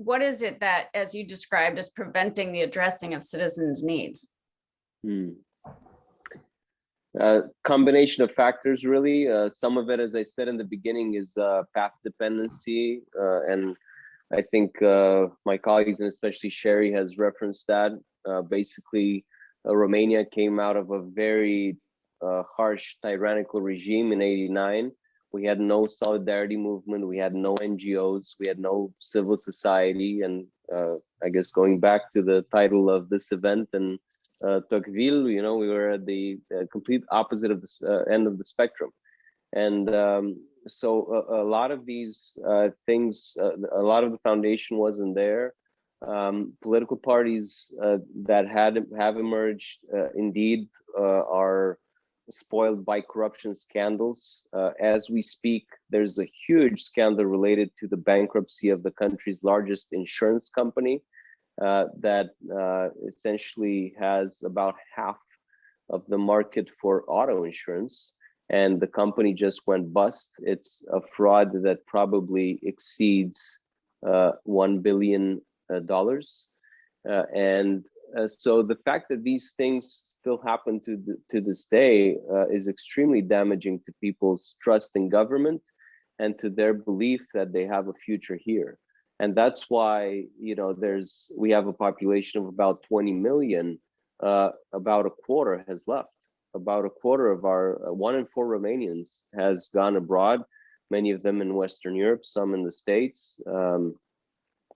that, as you described, is preventing the addressing of citizens' needs? Combination of factors, really. Some of it, as I said in the beginning, is path dependency, and I think my colleagues, and especially Sheri, has referenced that. Basically, Romania came out of a very harsh tyrannical regime in '89. We had no solidarity movement, we had no NGOs, we had no civil society, and I guess going back to the title of this event and Tocqueville, we were at the complete opposite of the end of the spectrum. And so a lot of these things, a lot of the foundation wasn't there. Political parties that have emerged indeed are spoiled by corruption scandals. As we speak, there's a huge scandal related to the bankruptcy of the country's largest insurance company that essentially has about half of the market for auto insurance, and the company just went bust. It's a fraud that probably exceeds $1 billion. So the fact that these things still happen to this day is extremely damaging to people's trust in government and to their belief that they have a future here. And that's why, we have a population of about 20 million, about a quarter has left. About a quarter of our 1 in 4 Romanians has gone abroad, many of them in Western Europe, some in the States,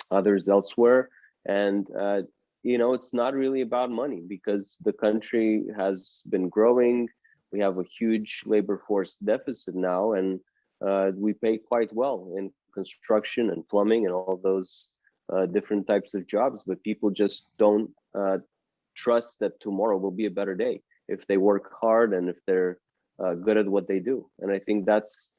others elsewhere. And, it's not really about money, because the country has been growing. We have a huge labor force deficit now, and we pay quite well in construction and plumbing and all those different types of jobs, but people just don't trust that tomorrow will be a better day if they work hard and if they're good at what they do. And I think that's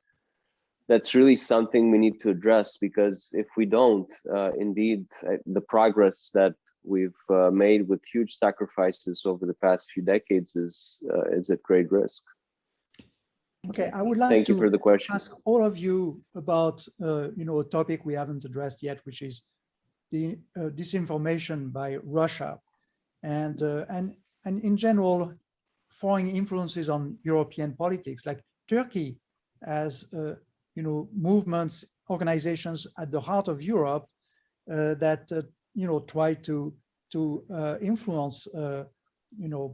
really something we need to address, because if we don't, indeed, the progress that we've made with huge sacrifices over the past few decades is at great risk. Okay, I would like Thank you for the question. Ask all of you about a topic we haven't addressed yet, which is the disinformation by Russia, and in general, foreign influences on European politics. Like Turkey has movements, organizations at the heart of Europe that try to influence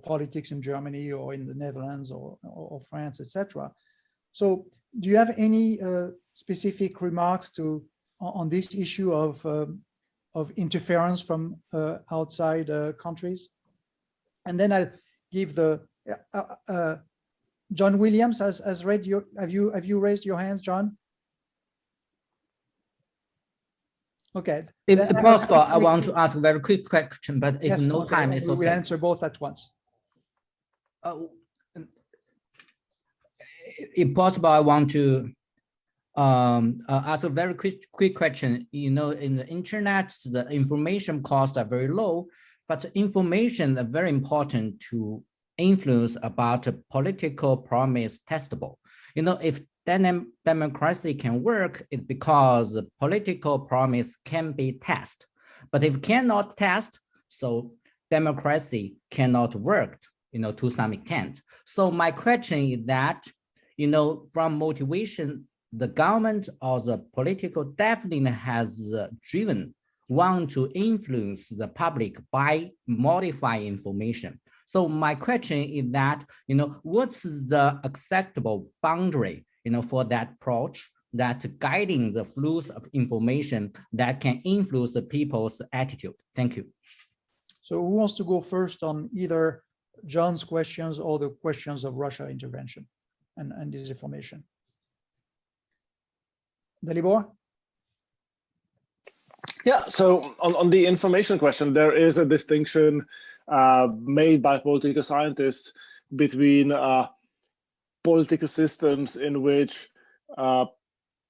politics in Germany or in the Netherlands or France, etc. So do you have any specific remarks on this issue of interference from outside countries? And then I'll give John Williams has read your, have you raised your hands, John? Okay. If possible, I want to ask a very quick question, but if yes, no time, it's okay. We'll answer both at once. If possible, I want to ask a very quick question. In the internet, the information costs are very low, but information are very important to influence about a political promise testable. If democracy can work, it's because the political promise can be tested. But if cannot test, so democracy cannot work, to some extent. So my question is that, from motivation, the government or the political definitely has want to influence the public by modifying information. So my question is that, what's the acceptable boundary, for that approach that guiding the flows of information that can influence the people's attitude? Thank you. So who wants to go first on either John's questions or the questions of Russia intervention and disinformation? Dalibor? Yeah, so on the information question, there is a distinction made by political scientists between political systems in which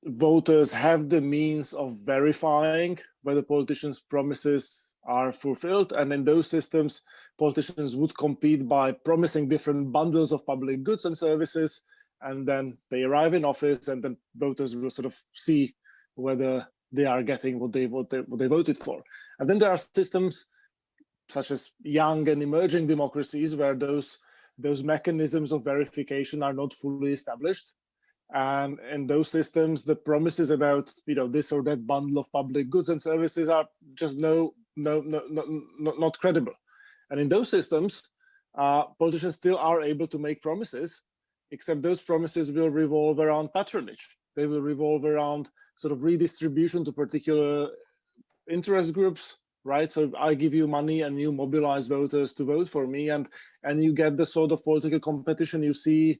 voters have the means of verifying whether politicians' promises are fulfilled. And in those systems, politicians would compete by promising different bundles of public goods and services, and then they arrive in office, and then voters will sort of see whether they are getting what they voted for. And then there are systems such as young and emerging democracies where those mechanisms of verification are not fully established. And in those systems, the promises about this or that bundle of public goods and services are just not credible. And in those systems, politicians still are able to make promises, except those promises will revolve around patronage. They will revolve around sort of redistribution to particular interest groups, right? So I give you money and you mobilize voters to vote for me, and you get the sort of political competition you see,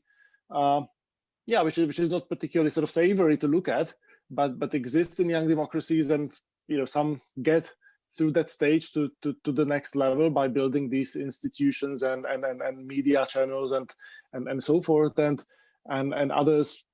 which is not particularly sort of savory to look at, but exists in young democracies, and some get through that stage to the next level by building these institutions and media channels and so forth, and others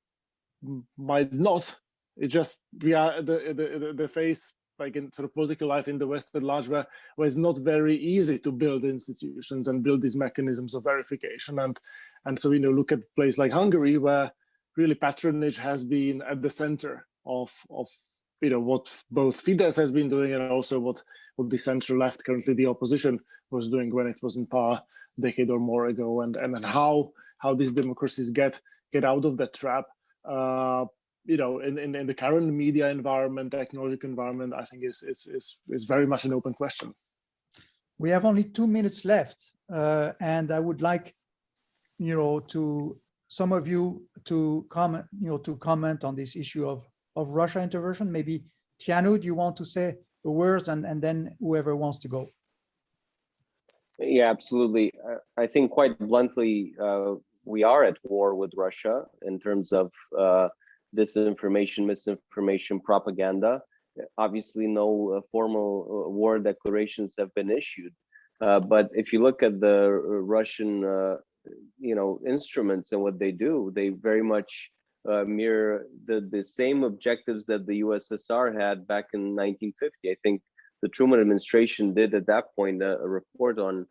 might not. It just the phase, like in sort of political life in the West at large, where it's not very easy to build institutions and build these mechanisms of verification. And so, look at a place like Hungary, where really patronage has been at the center of what both Fidesz has been doing, and also what the central left, currently the opposition, was doing when it was in power a decade or more ago, and how these democracies get out of that trap. In the current media environment, technological environment, I think is very much an open question. We have only 2 minutes left, and I would like, to some of you to comment on this issue of Russia intervention. Maybe Tianu, do you want to say the words, and then whoever wants to go? Yeah, absolutely. I think quite bluntly, we are at war with Russia in terms of disinformation, misinformation, propaganda. Obviously, no formal war declarations have been issued. But if you look at the Russian, instruments and what they do, they very much mirror the same objectives that the USSR had back in 1950. I think the Truman administration did at that point a report on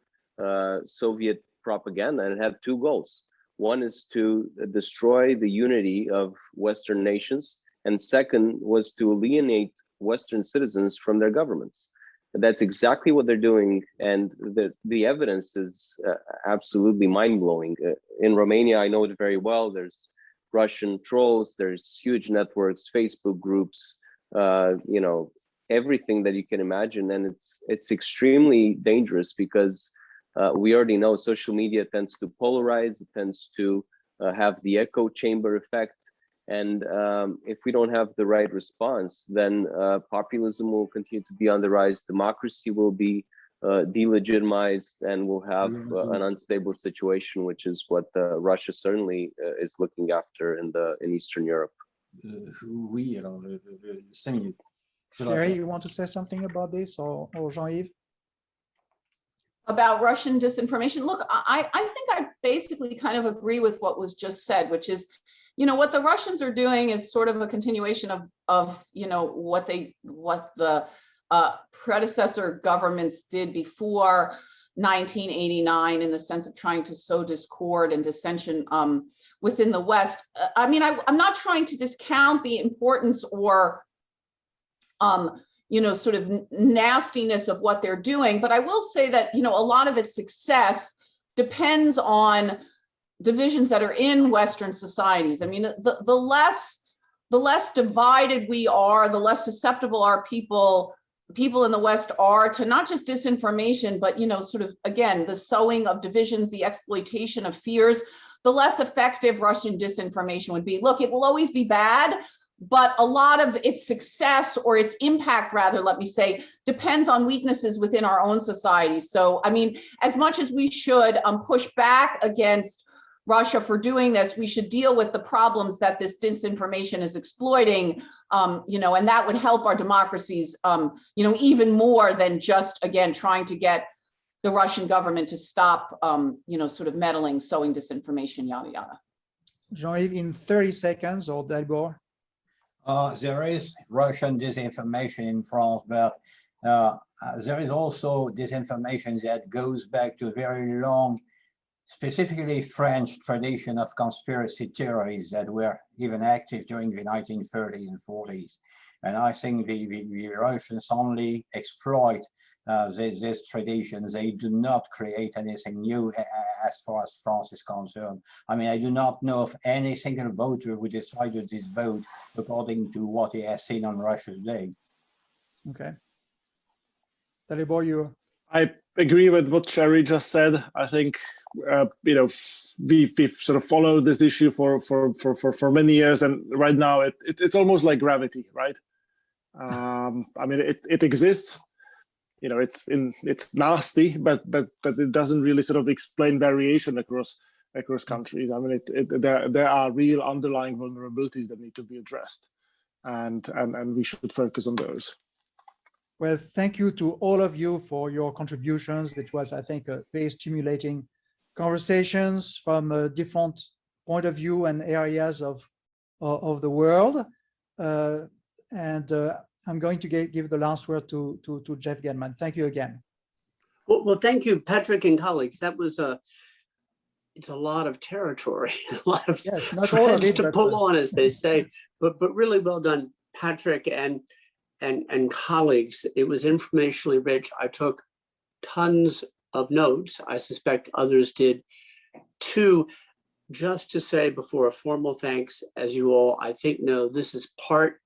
Soviet propaganda, and it had two goals. One is to destroy the unity of Western nations, and second was to alienate Western citizens from their governments. And that's exactly what they're doing, and the evidence is absolutely mind-blowing. In Romania, I know it very well. There's Russian trolls, there's huge networks, Facebook groups, everything that you can imagine, and it's extremely dangerous because we already know social media tends to polarize, it tends to have the echo chamber effect. And if we don't have the right response, then populism will continue to be on the rise, democracy will be delegitimized, and we'll have an unstable situation, which is what Russia certainly is looking after in Eastern Europe. Sheri, you want to say something about this, or Jean-Yves? About Russian disinformation? Look, I think I basically kind of agree with what was just said, which is, what the Russians are doing is sort of a continuation of what the predecessor governments did before 1989, in the sense of trying to sow discord and dissension within the West. I'm not trying to discount the importance or sort of nastiness of what they're doing, but I will say that a lot of its success depends on divisions that are in Western societies. I mean, the less divided we are, the less susceptible our people in the West are to not just disinformation, but sort of, again, the sowing of divisions, the exploitation of fears, the less effective Russian disinformation would be. Look, it will always be bad, but a lot of its success, or its impact rather, let me say, depends on weaknesses within our own society. So, as much as we should push back against Russia for doing this, we should deal with the problems that this disinformation is exploiting, and that would help our democracies, even more than just, again, trying to get the Russian government to stop, sort of meddling, sowing disinformation, yada, yada. Jean-Yves, in 30 seconds, or Dalibor? There is Russian disinformation in France, but there is also disinformation that goes back to a very long, specifically French tradition of conspiracy theories that were even active during the 1930s and 40s. And I think the Russians only exploit these traditions. They do not create anything new as far as France is concerned. I mean, I do not know of any single voter who decided this vote according to what he has seen on Russia's day. Okay. Dalibor, you? I agree with what Sheri just said. I think you know, we've sort of followed this issue for many years, and right now it's almost like gravity, right? I mean, it exists. You know, it's nasty, but it doesn't really sort of explain variation across countries. I mean, there are real underlying vulnerabilities that need to be addressed, and we should focus on those. Well, thank you to all of you for your contributions. It was, I think, a very stimulating conversations from a different point of view and areas of the world. I'm going to give the last word to Jeff Gedman. Thank you again. Well, thank you, Patrick and colleagues. That was it's a lot of territory, a lot of threads to pull on, as they say. But really well done, Patrick and colleagues. It was informationally rich. I took tons of notes. I suspect others did too. Just to say before a formal thanks, as you all, I think, know, this is part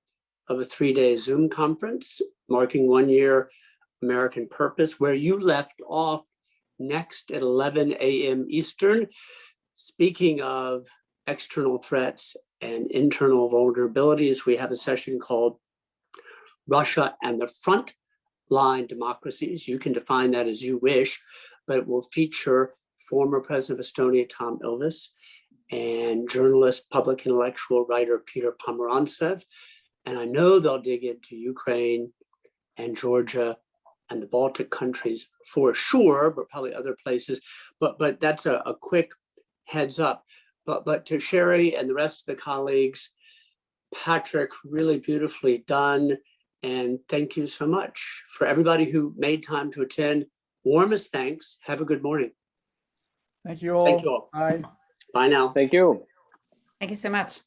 of a 3-day Zoom conference marking 1 year American Purpose, where you left off next at 11 a.m. Eastern. Speaking of external threats and internal vulnerabilities, we have a session called Russia and the Frontline Democracies. You can define that as you wish, but it will feature former President of Estonia, Tom Ilves, and journalist, public intellectual writer, Peter Pomerantsev. And I know they'll dig into Ukraine and Georgia and the Baltic countries for sure, but probably other places. But that's a quick heads up. But to Sheri and the rest of the colleagues, Patrick, really beautifully done. And thank you so much. For everybody who made time to attend, warmest thanks. Have a good morning. Thank you all. Thank you all. Bye. Bye now. Thank you. Thank you so much.